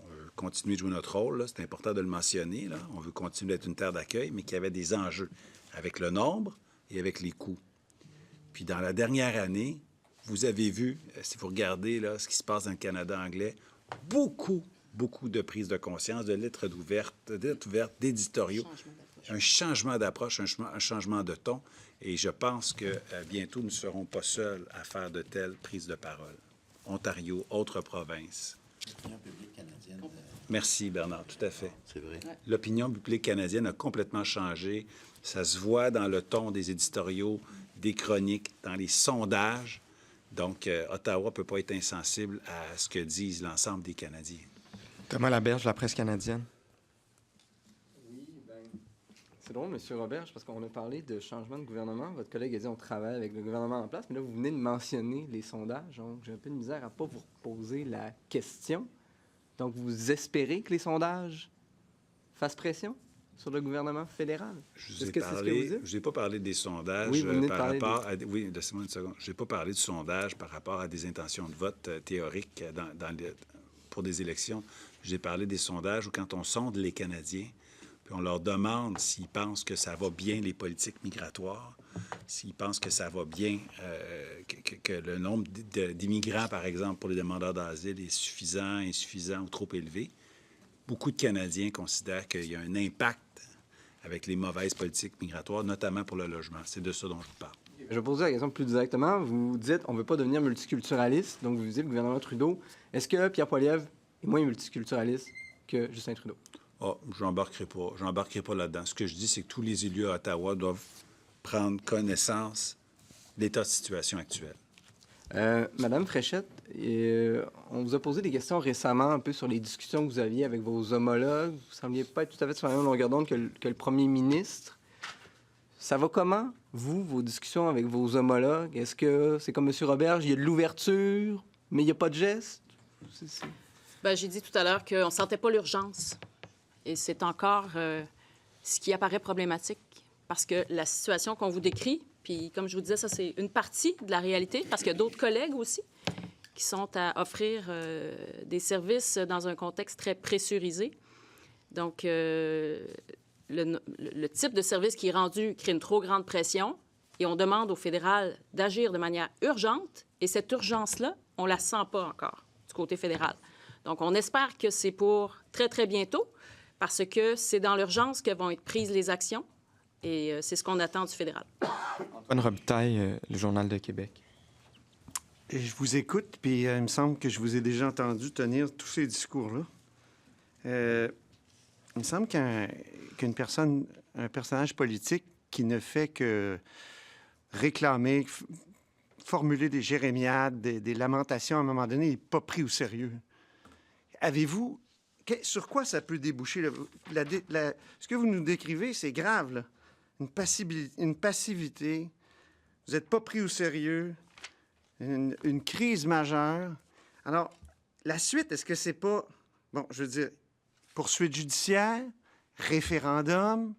veut continuer de jouer notre rôle. C'est important de le mentionner. Là. On veut continuer d'être une terre d'accueil, mais qu'il y avait des enjeux avec le nombre et avec les coûts. Puis dans la dernière année, vous avez vu, si vous regardez là, ce qui se passe dans le Canada anglais, beaucoup de prises de conscience, de lettres ouvertes, d'éditoriaux, un changement d'approche, un changement de ton. Et je pense que bientôt, nous ne serons pas seuls à faire de telles prises de parole. Ontario, autres provinces. L'opinion publique canadienne. Merci, Bernard, tout à fait. C'est vrai. L'opinion publique canadienne a complètement changé. Ça se voit dans le ton des éditoriaux, des chroniques, dans les sondages. Donc, Ottawa ne peut pas être insensible à ce que disent l'ensemble des Canadiens. Thomas Laberge, La Presse canadienne. C'est drôle, M. Roberge, parce qu'on a parlé de changement de gouvernement. Votre collègue a dit on travaille avec le gouvernement en place, mais là, vous venez de mentionner les sondages. Donc, j'ai un peu de misère à ne pas vous poser la question. Donc, vous espérez que les sondages fassent pression sur le gouvernement fédéral? Je n'ai pas parlé des sondages par rapport à... Oui, laissez-moi une seconde. Je n'ai pas parlé du sondage par rapport à des intentions de vote théoriques pour des élections. J'ai parlé des sondages où, quand on sonde les Canadiens, puis on leur demande s'ils pensent que ça va bien, les politiques migratoires, s'ils pensent que ça va bien, que le nombre d'immigrants, par exemple, pour les demandeurs d'asile est suffisant, insuffisant ou trop élevé. Beaucoup de Canadiens considèrent qu'il y a un impact avec les mauvaises politiques migratoires, notamment pour le logement. C'est de ça dont je vous parle. Je vais poser la question plus directement. Vous dites on ne veut pas devenir multiculturaliste, donc vous dites le gouvernement Trudeau. Est-ce que Pierre Poilievre est moins multiculturaliste que Justin Trudeau? Ah, j'embarquerai pas là-dedans. Ce que je dis, c'est que tous les élus à Ottawa doivent prendre connaissance de l'état de situation actuel. Madame Fréchette, on vous a posé des questions récemment un peu sur les discussions que vous aviez avec vos homologues. Vous ne sembliez pas être tout à fait sur la même longueur d'onde que le premier ministre. Ça va comment, vous, vos discussions avec vos homologues? Est-ce que c'est comme M. Roberge, il y a de l'ouverture, mais il n'y a pas de geste? Bien, j'ai dit tout à l'heure qu'on ne sentait pas l'urgence. Et c'est encore ce qui apparaît problématique. Parce que la situation qu'on vous décrit, puis comme je vous disais, ça, c'est une partie de la réalité, parce qu'il y a d'autres collègues aussi qui sont à offrir des services dans un contexte très pressurisé. Donc, le type de service qui est rendu crée une trop grande pression et on demande au fédéral d'agir de manière urgente. Et cette urgence-là, on ne la sent pas encore du côté fédéral. Donc, on espère que c'est pour très, très bientôt, parce que c'est dans l'urgence que vont être prises les actions. Et c'est ce qu'on attend du fédéral. Antoine Robitaille, le Journal de Québec. Et je vous écoute, puis il me semble que je vous ai déjà entendu tenir tous ces discours-là. Il me semble qu'un personnage politique qui ne fait que réclamer, formuler des jérémiades, des lamentations à un moment donné, n'est pas pris au sérieux. Avez-vous... Sur quoi ça peut déboucher? Ce que vous nous décrivez, c'est grave, là. Une passivité, vous n'êtes pas pris au sérieux, une crise majeure. Alors, la suite, est-ce que c'est pas, bon, je veux dire, poursuite judiciaire, référendum,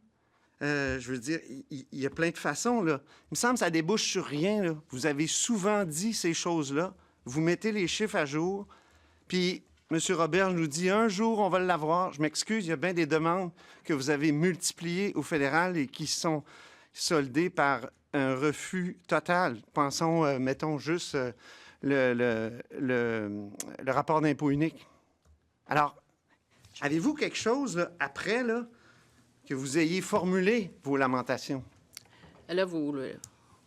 je veux dire, il y a plein de façons, là. Il me semble que ça débouche sur rien, là. Vous avez souvent dit ces choses-là, vous mettez les chiffres à jour, puis M. Robert nous dit, un jour, on va l'avoir. Je m'excuse, il y a bien des demandes que vous avez multipliées au fédéral et qui sont soldées par un refus total. Pensons, mettons juste le rapport d'impôt unique. Alors, avez-vous quelque chose, là, après, là, que vous ayez formulé vos lamentations? Là, vous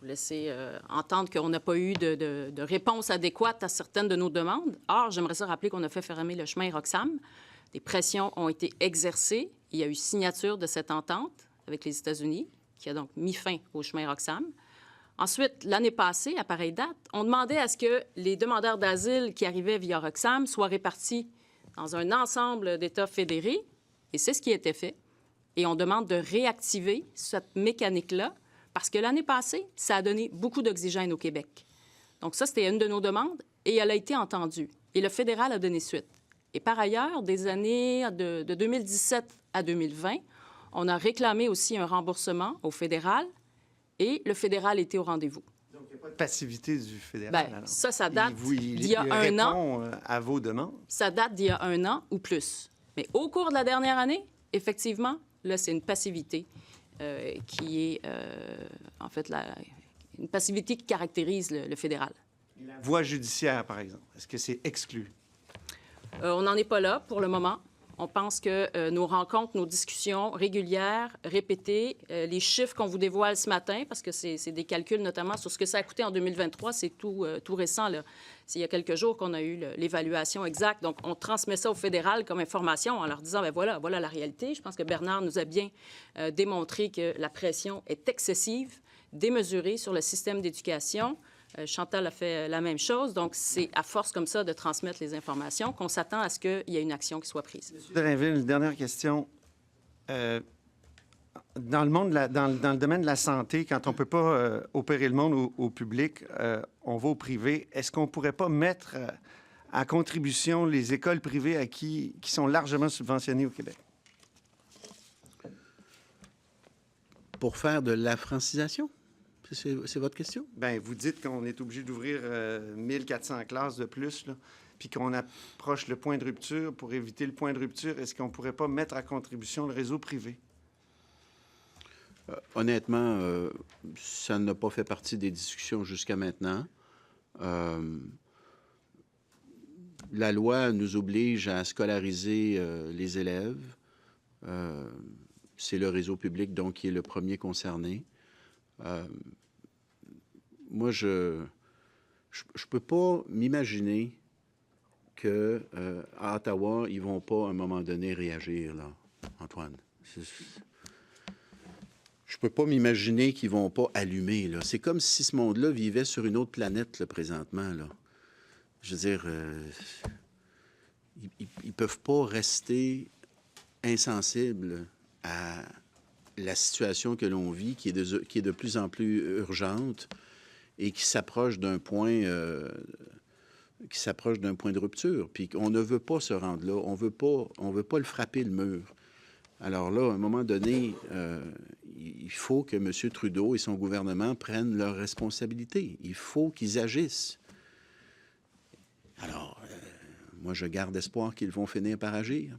laissez entendre qu'on n'a pas eu de réponse adéquate à certaines de nos demandes. Or, j'aimerais ça rappeler qu'on a fait fermer le chemin Roxham. Des pressions ont été exercées. Il y a eu signature de cette entente avec les États-Unis, qui a donc mis fin au chemin Roxham. Ensuite, l'année passée, à pareille date, on demandait à ce que les demandeurs d'asile qui arrivaient via Roxham soient répartis dans un ensemble d'États fédérés, et c'est ce qui a été fait. Et on demande de réactiver cette mécanique-là, parce que l'année passée, ça a donné beaucoup d'oxygène au Québec. Donc ça, c'était une de nos demandes, et elle a été entendue. Et le fédéral a donné suite. Et par ailleurs, des années de 2017 à 2020, on a réclamé aussi un remboursement au fédéral, et le fédéral était au rendez-vous. Donc, il n'y a pas de passivité du fédéral, alors. Ça date d'il y a un an. À vos demandes? Ça date d'il y a un an ou plus. Mais au cours de la dernière année, effectivement, là, c'est une passivité qui est, en fait, une passivité qui caractérise le fédéral. La voie judiciaire, par exemple, est-ce que c'est exclu? On n'en est pas là pour le moment. On pense que nos rencontres, nos discussions régulières, répétées, les chiffres qu'on vous dévoile ce matin, parce que c'est des calculs notamment sur ce que ça a coûté en 2023, c'est tout récent, là. C'est il y a quelques jours qu'on a eu l'évaluation exacte. Donc, on transmet ça au fédéral comme information en leur disant, bien voilà la réalité. Je pense que Bernard nous a bien démontré que la pression est excessive, démesurée sur le système d'éducation. Chantal a fait la même chose. Donc, c'est à force comme ça de transmettre les informations qu'on s'attend à ce qu'il y ait une action qui soit prise. M. Drainville, une dernière question. Dans le domaine de la santé, quand on ne peut pas opérer le monde au public, on va au privé. Est-ce qu'on ne pourrait pas mettre à contribution les écoles privées qui sont largement subventionnées au Québec? Pour faire de la francisation? C'est votre question? Bien, vous dites qu'on est obligé d'ouvrir 1400 classes de plus, là, puis qu'on approche le point de rupture. Pour éviter le point de rupture, est-ce qu'on ne pourrait pas mettre à contribution le réseau privé? Honnêtement, ça n'a pas fait partie des discussions jusqu'à maintenant. La loi nous oblige à scolariser les élèves. C'est le réseau public, donc, qui est le premier concerné. Moi, je peux pas m'imaginer qu'à Ottawa, ils ne vont pas, à un moment donné, réagir, là, Antoine. Je ne peux pas m'imaginer qu'ils ne vont pas allumer, là. C'est comme si ce monde-là vivait sur une autre planète, là, présentement, là. Je veux dire, ils ne peuvent pas rester insensibles à la situation que l'on vit, qui est de plus en plus urgente et qui s'approche d'un point... qui s'approche d'un point de rupture, puis on ne veut pas se rendre là, on veut pas le frapper, le mur. Alors là, à un moment donné, il faut que M. Trudeau et son gouvernement prennent leurs responsabilités. Il faut qu'ils agissent. Alors, moi, je garde espoir qu'ils vont finir par agir.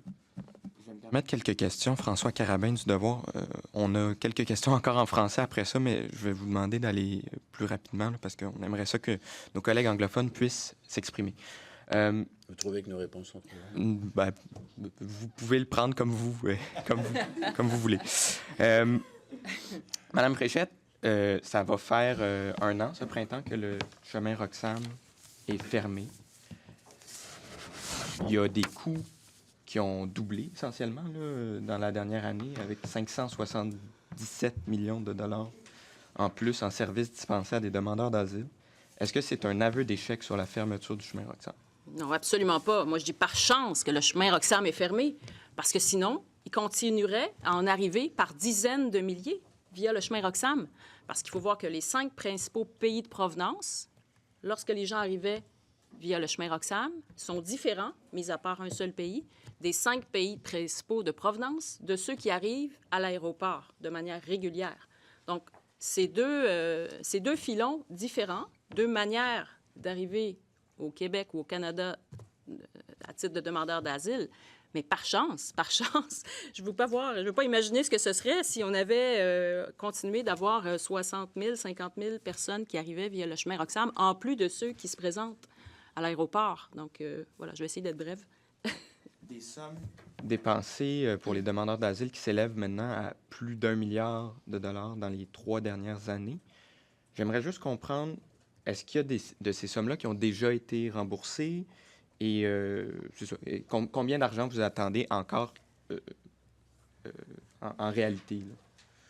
Je vais me permettre quelques questions. François Carabin du Devoir. On a quelques questions encore en français après ça, mais je vais vous demander d'aller plus rapidement là, parce qu'on aimerait ça que nos collègues anglophones puissent s'exprimer. Vous trouvez que nos réponses sont claires? Ben, vous pouvez le prendre comme vous voulez. Madame Fréchette, ça va faire 1 an ce printemps que le chemin Roxham est fermé. Il y a des coûts qui ont doublé essentiellement là, dans la dernière année avec 577 millions de dollars en plus en services dispensés à des demandeurs d'asile. Est-ce que c'est un aveu d'échec sur la fermeture du chemin Roxham? Non, absolument pas. Moi, je dis par chance que le chemin Roxham est fermé, parce que sinon, il continuerait à en arriver par dizaines de milliers via le chemin Roxham. Parce qu'il faut voir que les 5 principaux pays de provenance, lorsque les gens arrivaient via le chemin Roxham, sont différents, mis à part un seul pays, des 5 pays principaux de provenance de ceux qui arrivent à l'aéroport de manière régulière. Donc, ces deux filons différents, 2 manières d'arriver au Québec ou au Canada à titre de demandeur d'asile, mais par chance, je ne veux pas imaginer ce que ce serait si on avait continué d'avoir 60 000, 50 000 personnes qui arrivaient via le chemin Roxham, en plus de ceux qui se présentent à l'aéroport. Donc, voilà, je vais essayer d'être brève. Des sommes dépensées pour les demandeurs d'asile qui s'élèvent maintenant à plus d'1 milliard de dollars dans les 3 dernières années. J'aimerais juste comprendre, est-ce qu'il y a de ces sommes-là qui ont déjà été remboursées? Et, c'est ça, et combien d'argent vous attendez encore en réalité? Là?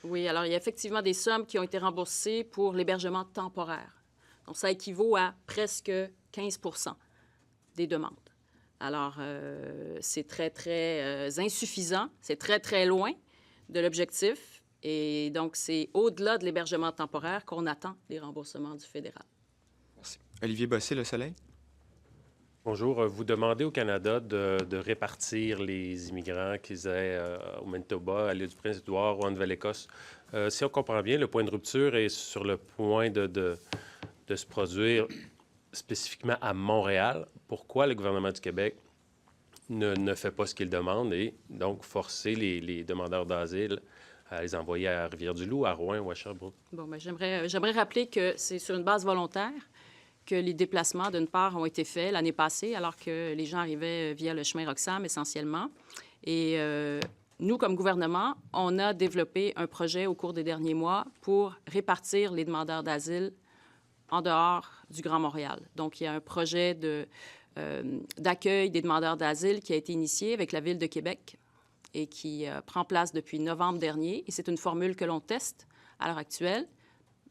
Oui, alors il y a effectivement des sommes qui ont été remboursées pour l'hébergement temporaire. Donc, ça équivaut à presque 15 % des demandes. Alors, c'est très, très insuffisant. C'est très, très loin de l'objectif. Et donc, c'est au-delà de l'hébergement temporaire qu'on attend les remboursements du fédéral. Merci. Olivier Bossé, Le Soleil. Bonjour. Vous demandez au Canada de répartir les immigrants qu'ils aient au Manitoba, à l'île du Prince-Édouard ou en Nouvelle-Écosse. Si on comprend bien, le point de rupture est sur le point de se produire spécifiquement à Montréal. Pourquoi le gouvernement du Québec ne fait pas ce qu'il demande et donc forcer les demandeurs d'asile à les envoyer à Rivière-du-Loup, à Rouen ou à Sherbrooke? Bon, bien, j'aimerais rappeler que c'est sur une base volontaire que les déplacements, d'une part, ont été faits l'année passée, alors que les gens arrivaient via le chemin Roxham essentiellement. Et nous, comme gouvernement, on a développé un projet au cours des derniers mois pour répartir les demandeurs d'asile en dehors du Grand Montréal. Donc, il y a un projet d'accueil des demandeurs d'asile qui a été initié avec la Ville de Québec et qui prend place depuis novembre dernier. Et c'est une formule que l'on teste à l'heure actuelle.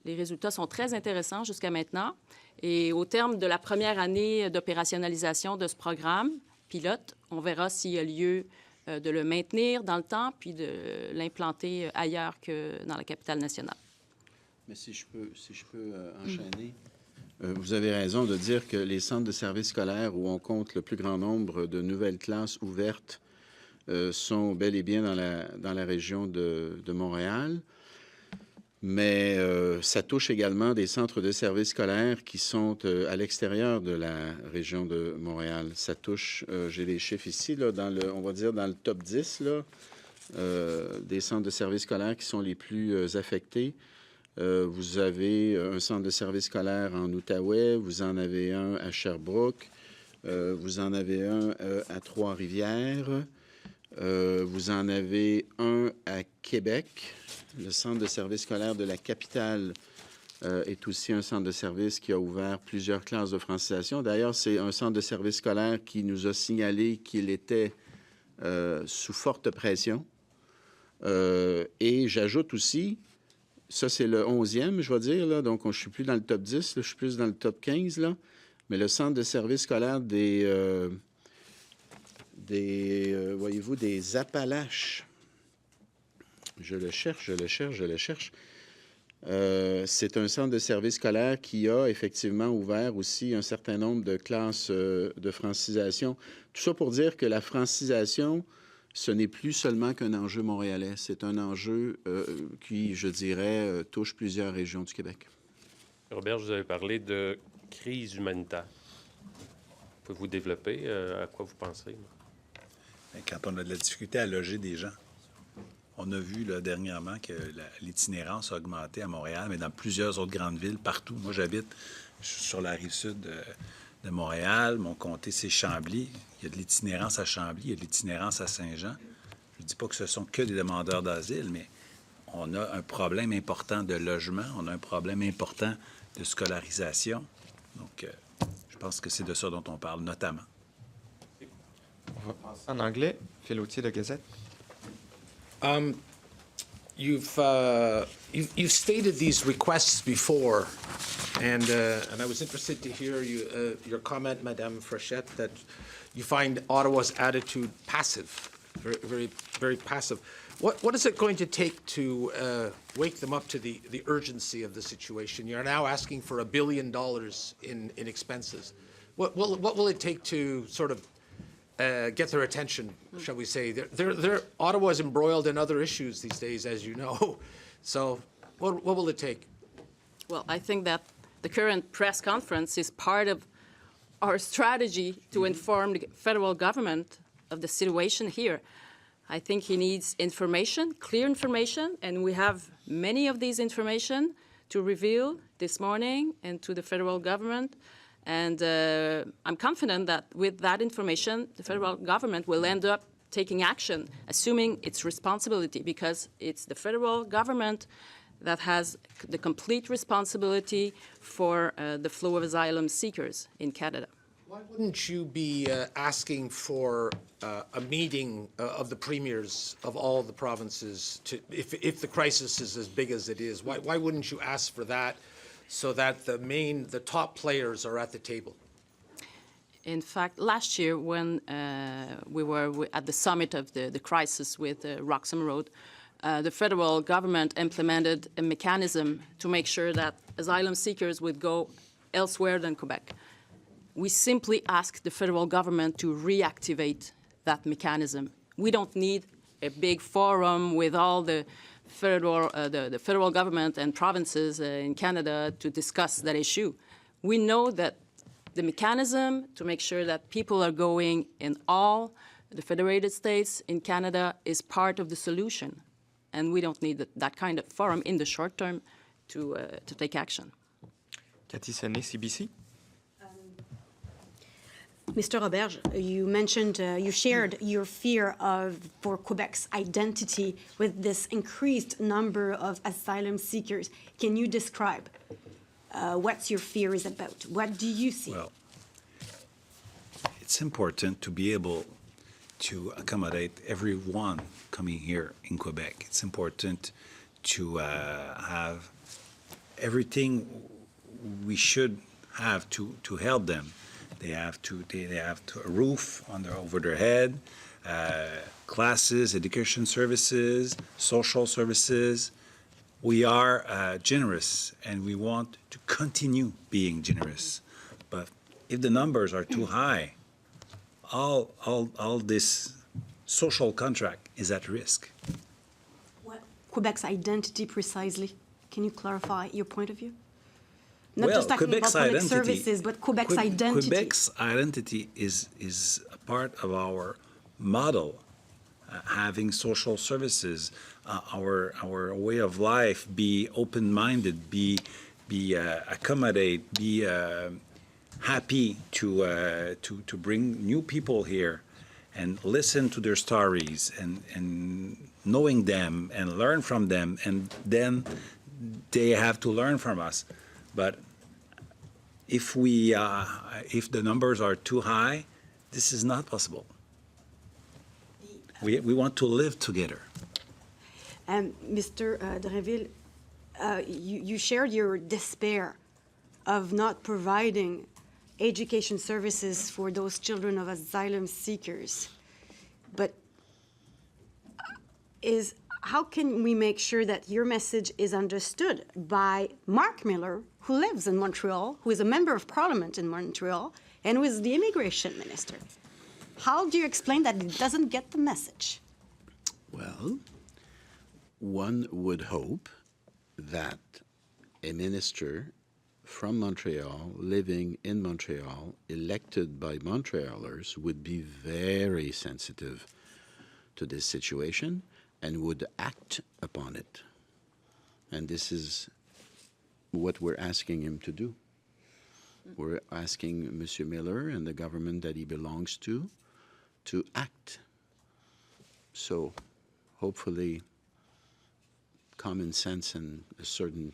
Les résultats sont très intéressants jusqu'à maintenant. Et au terme de la première année d'opérationnalisation de ce programme pilote, on verra s'il y a lieu de le maintenir dans le temps puis de l'implanter ailleurs que dans la capitale nationale. Mais si je peux enchaîner, vous avez raison de dire que les centres de services scolaires où on compte le plus grand nombre de nouvelles classes ouvertes sont bel et bien dans la région de Montréal. Mais ça touche également des centres de services scolaires qui sont à l'extérieur de la région de Montréal. Ça touche, j'ai les chiffres ici, là, on va dire dans le top 10 là, des centres de services scolaires qui sont les plus affectés. Vous avez un centre de services scolaires en Outaouais, vous en avez un à Sherbrooke, vous en avez un à Trois-Rivières, vous en avez un à Québec, le centre de services scolaires de la capitale est aussi un centre de service qui a ouvert plusieurs classes de francisation. D'ailleurs, c'est un centre de service scolaire qui nous a signalé qu'il était sous forte pression. Et j'ajoute aussi, ça c'est le 11e, je vais dire, là, donc je ne suis plus dans le top 10, là, je suis plus dans le top 15, là, mais le centre de service scolaire voyez-vous, des Appalaches. Je le cherche. C'est un centre de service scolaire qui a effectivement ouvert aussi un certain nombre de classes de francisation. Tout ça pour dire que la francisation, ce n'est plus seulement qu'un enjeu montréalais. C'est un enjeu qui, je dirais, touche plusieurs régions du Québec. Robert, vous avez parlé de crise humanitaire. Pouvez-vous développer à quoi vous pensez? Quand on a de la difficulté à loger des gens, on a vu là, dernièrement que l'itinérance a augmenté à Montréal, mais dans plusieurs autres grandes villes, partout. Moi, j'habite sur la rive sud de Montréal. Mon comté, c'est Chambly. Il y a de l'itinérance à Chambly, il y a de l'itinérance à Saint-Jean. Je ne dis pas que ce sont que des demandeurs d'asile, mais on a un problème important de logement, on a un problème important de scolarisation. Donc, je pense que c'est de ça dont on parle notamment. On va passer en anglais. Phil Autier de Gazette. You've stated these requests before, and I was interested to hear your comment, Madame Frechette, that you find Ottawa's attitude passive, very passive. What is it going to take to wake them up to the urgency of the situation? You're now asking for $1 billion in expenses. What will it take to sort of get their attention, shall we say? Ottawa is embroiled in other issues these days, as you know. So what will it take? Well, I think that the current press conference is part of our strategy to inform the federal government of the situation here. I think he needs information, clear information, and we have many of these information to reveal this morning and to the federal government. And I'm confident that with that information, the federal government will end up taking action, assuming its responsibility, because it's the federal government that has the complete responsibility for the flow of asylum seekers in Canada. Why wouldn't you be asking for a meeting of the premiers of all the provinces, if the crisis is as big as it is? Why wouldn't you ask for that so that the top players are at the table? In fact, last year when we were at the summit of the crisis with Roxham Road, the federal government implemented a mechanism to make sure that asylum seekers would go elsewhere than Quebec. We simply asked the federal government to reactivate that mechanism. We don't need a big forum with all the federal government and provinces in Canada to discuss that issue. We know that the mechanism to make sure that people are going in all the federated states in Canada is part of the solution. And we don't need that kind of forum in the short term to take action. Cathy Sonnet, CBC. Mr. Roberge, you mentioned, you shared your fear for Quebec's identity with this increased number of asylum seekers. Can you describe what your fear is about? What do you see? Well, it's important to be able to accommodate everyone coming here in Quebec. It's important to have everything we should have to help them. They have a roof over their head, classes, education services, social services. We are generous, and we want to continue being generous. But if the numbers are too high, all this social contract is at risk. What Quebec's identity precisely? Can you clarify your point of view? Not just talking Quebec's about public services, but Quebec's identity. Quebec's identity is a part of our model, having social services, our way of life, be open-minded, be accommodate, be happy to bring new people here and listen to their stories and knowing them and learn from them and then they have to learn from us. But if the numbers are too high, this is not possible. We want to live together. Mr. Drainville, you shared your despair of not providing education services for those children of asylum seekers. But how can we make sure that your message is understood by Mark Miller, who lives in Montreal, who is a member of Parliament in Montreal, and who is the immigration minister? How do you explain that he doesn't get the message? Well, one would hope that a minister from Montreal, living in Montreal, elected by Montrealers, would be very sensitive to this situation and would act upon it. And this is what we're asking him to do. We're asking Monsieur Miller and the government that he belongs to act. So hopefully common sense and a certain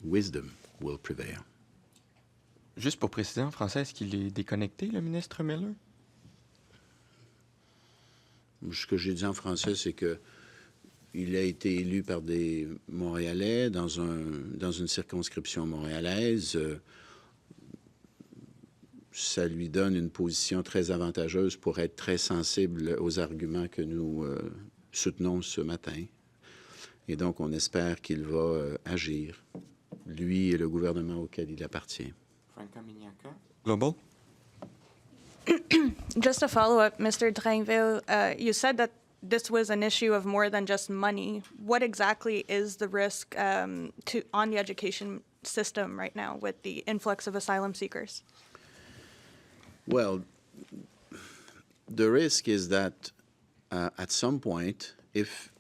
wisdom will prevail. Juste pour préciser en français, est-ce qu'il est déconnecté, le ministre Miller? Ce que j'ai dit en français, c'est que il a été élu par des Montréalais dans une circonscription montréalaise. Ça lui donne une position très avantageuse pour être très sensible aux arguments que nous soutenons ce matin. Et donc, on espère qu'il va agir, lui et le gouvernement auquel il appartient. Global? Just a follow-up, Mr. Drainville, you said that this was an issue of more than just money. What exactly is the risk on the education system right now with the influx of asylum seekers? Well, the risk is that at some point, if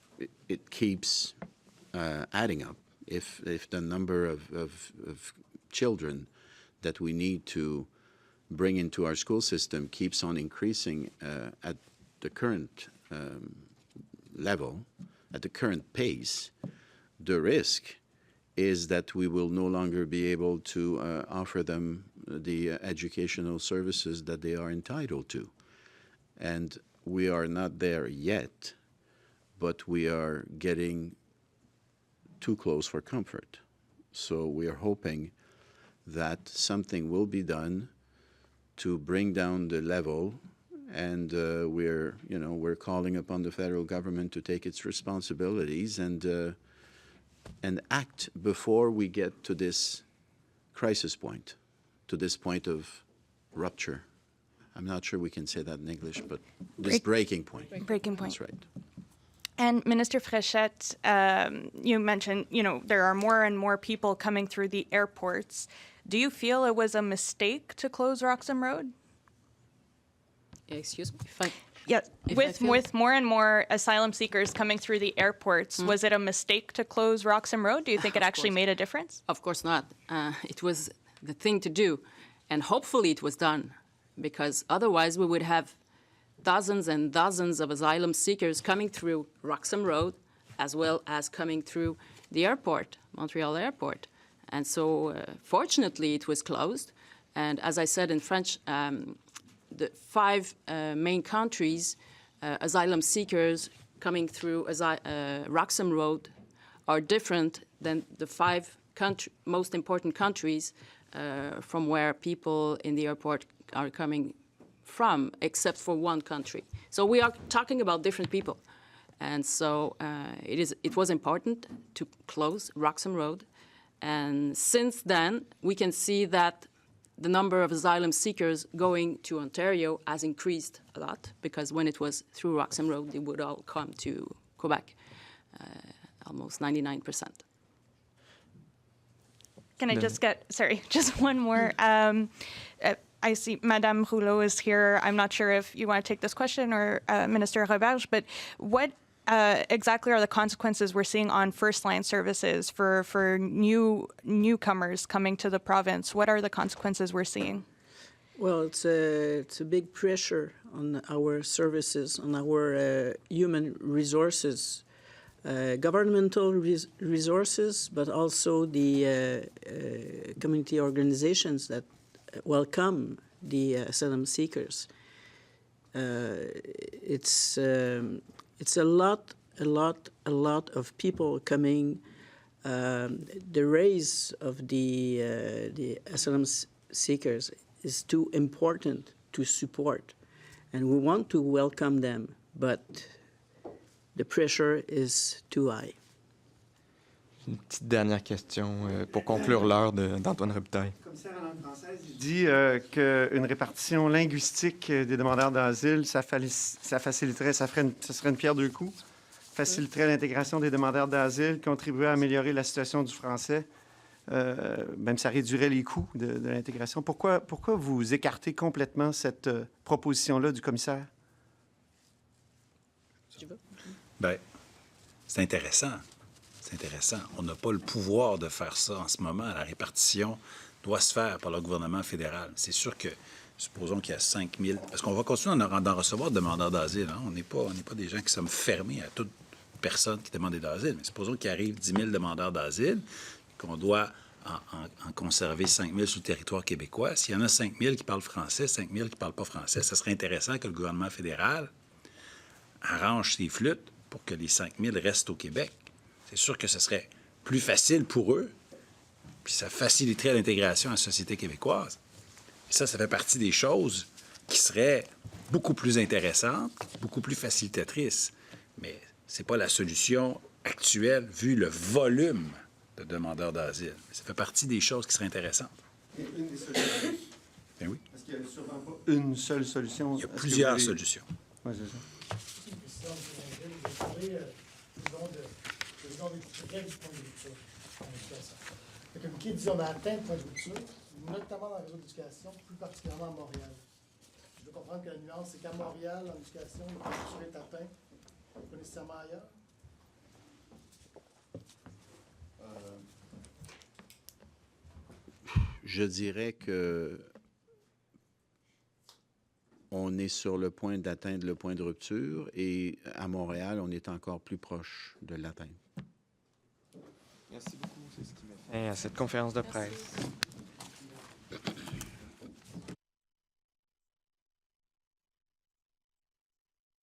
it keeps adding up, if the number of children that we need to bring into our school system keeps on increasing at the current level, at the current pace, the risk is that we will no longer be able to offer them the educational services that they are entitled to. And we are not there yet, but we are getting too close for comfort. So we are hoping that something will be done to bring down the level, and we're calling upon the federal government to take its responsibilities and act before we get to this crisis point, to this point of rupture. I'm not sure we can say that in English, but this breaking point. Breaking point. That's right. And Minister Fréchette, you mentioned, there are more and more people coming through the airports. Do you feel it was a mistake to close Roxham Road? Excuse me? Yes, with more and more asylum seekers coming through the airports, was it a mistake to close Roxham Road? Do you think it actually made a difference? Of course not. It was the thing to do, and hopefully it was done, because otherwise we would have dozens and dozens of asylum seekers coming through Roxham Road, as well as coming through the airport, Montreal Airport. And so, fortunately, it was closed. And as I said in French, the 5 main countries, asylum seekers coming through Roxham Road are different than the 5 most important countries from where people in the airport are coming from, except for one country. So we are talking about different people. And so it was important to close Roxham Road. And since then, we can see that the number of asylum seekers going to Ontario has increased a lot, because when it was through Roxham Road, they would all come to Quebec, almost 99%. Can I just just one more? I see Madame Rouleau is here. I'm not sure if you want to take this question or Minister Roberge, but what exactly are the consequences we're seeing on first-line services for newcomers coming to the province? What are the consequences we're seeing? Well, it's a big pressure on our services, on our human resources. governmental resources, but also the community organizations that welcome the asylum seekers. It's a lot of people coming. The raise of the asylum seekers is too important to support, and we want to welcome them, but the pressure is too high. Une petite dernière question pour conclure l'heure d'Antoine Robitaille. Le commissaire en langue française dit qu'une répartition linguistique des demandeurs d'asile, ça faciliterait, ça serait une pierre deux coups, faciliterait l'intégration des demandeurs d'asile, contribuerait à améliorer la situation du français, même ça réduirait les coûts de l'intégration. Pourquoi vous écartez complètement cette proposition-là du commissaire? Bien, c'est intéressant. C'est intéressant. On n'a pas le pouvoir de faire ça en ce moment. La répartition doit se faire par le gouvernement fédéral. C'est sûr que, supposons qu'il y a 5 000... Parce qu'on va continuer d'en recevoir de demandeurs d'asile. Hein? On n'est pas des gens qui sommes fermés à toute personne qui demande d'asile. Mais supposons qu'il arrive 10 000 demandeurs d'asile, qu'on doit en conserver 5 000 sur le territoire québécois. S'il y en a 5 000 qui parlent français, 5 000 qui ne parlent pas français, ça serait intéressant que le gouvernement fédéral arrange ses flûtes pour que les 5 000 restent au Québec. C'est sûr que ce serait plus facile pour eux, puis ça faciliterait l'intégration à la société québécoise. Et ça fait partie des choses qui seraient beaucoup plus intéressantes, beaucoup plus facilitatrices. Mais ce n'est pas la solution actuelle, vu le volume de demandeurs d'asile. Ça fait partie des choses qui seraient intéressantes. Une des solutions. Ben oui. Parce qu'il n'y a sûrement pas une seule solution. Il y a plusieurs solutions. Oui, c'est ça. Une question, vous parlez des traits du point de rupture en éducation. Qui dit on a atteint le point de rupture, notamment dans le réseau d'éducation, plus particulièrement à Montréal. Je veux comprendre que la nuance, c'est qu'à Montréal, en éducation, le point de rupture est atteint, pas nécessairement ailleurs. Je dirais que on est sur le point d'atteindre le point de rupture et à Montréal, on est encore plus proche de l'atteindre. Merci beaucoup. C'est ce qui met fin à cette conférence de presse.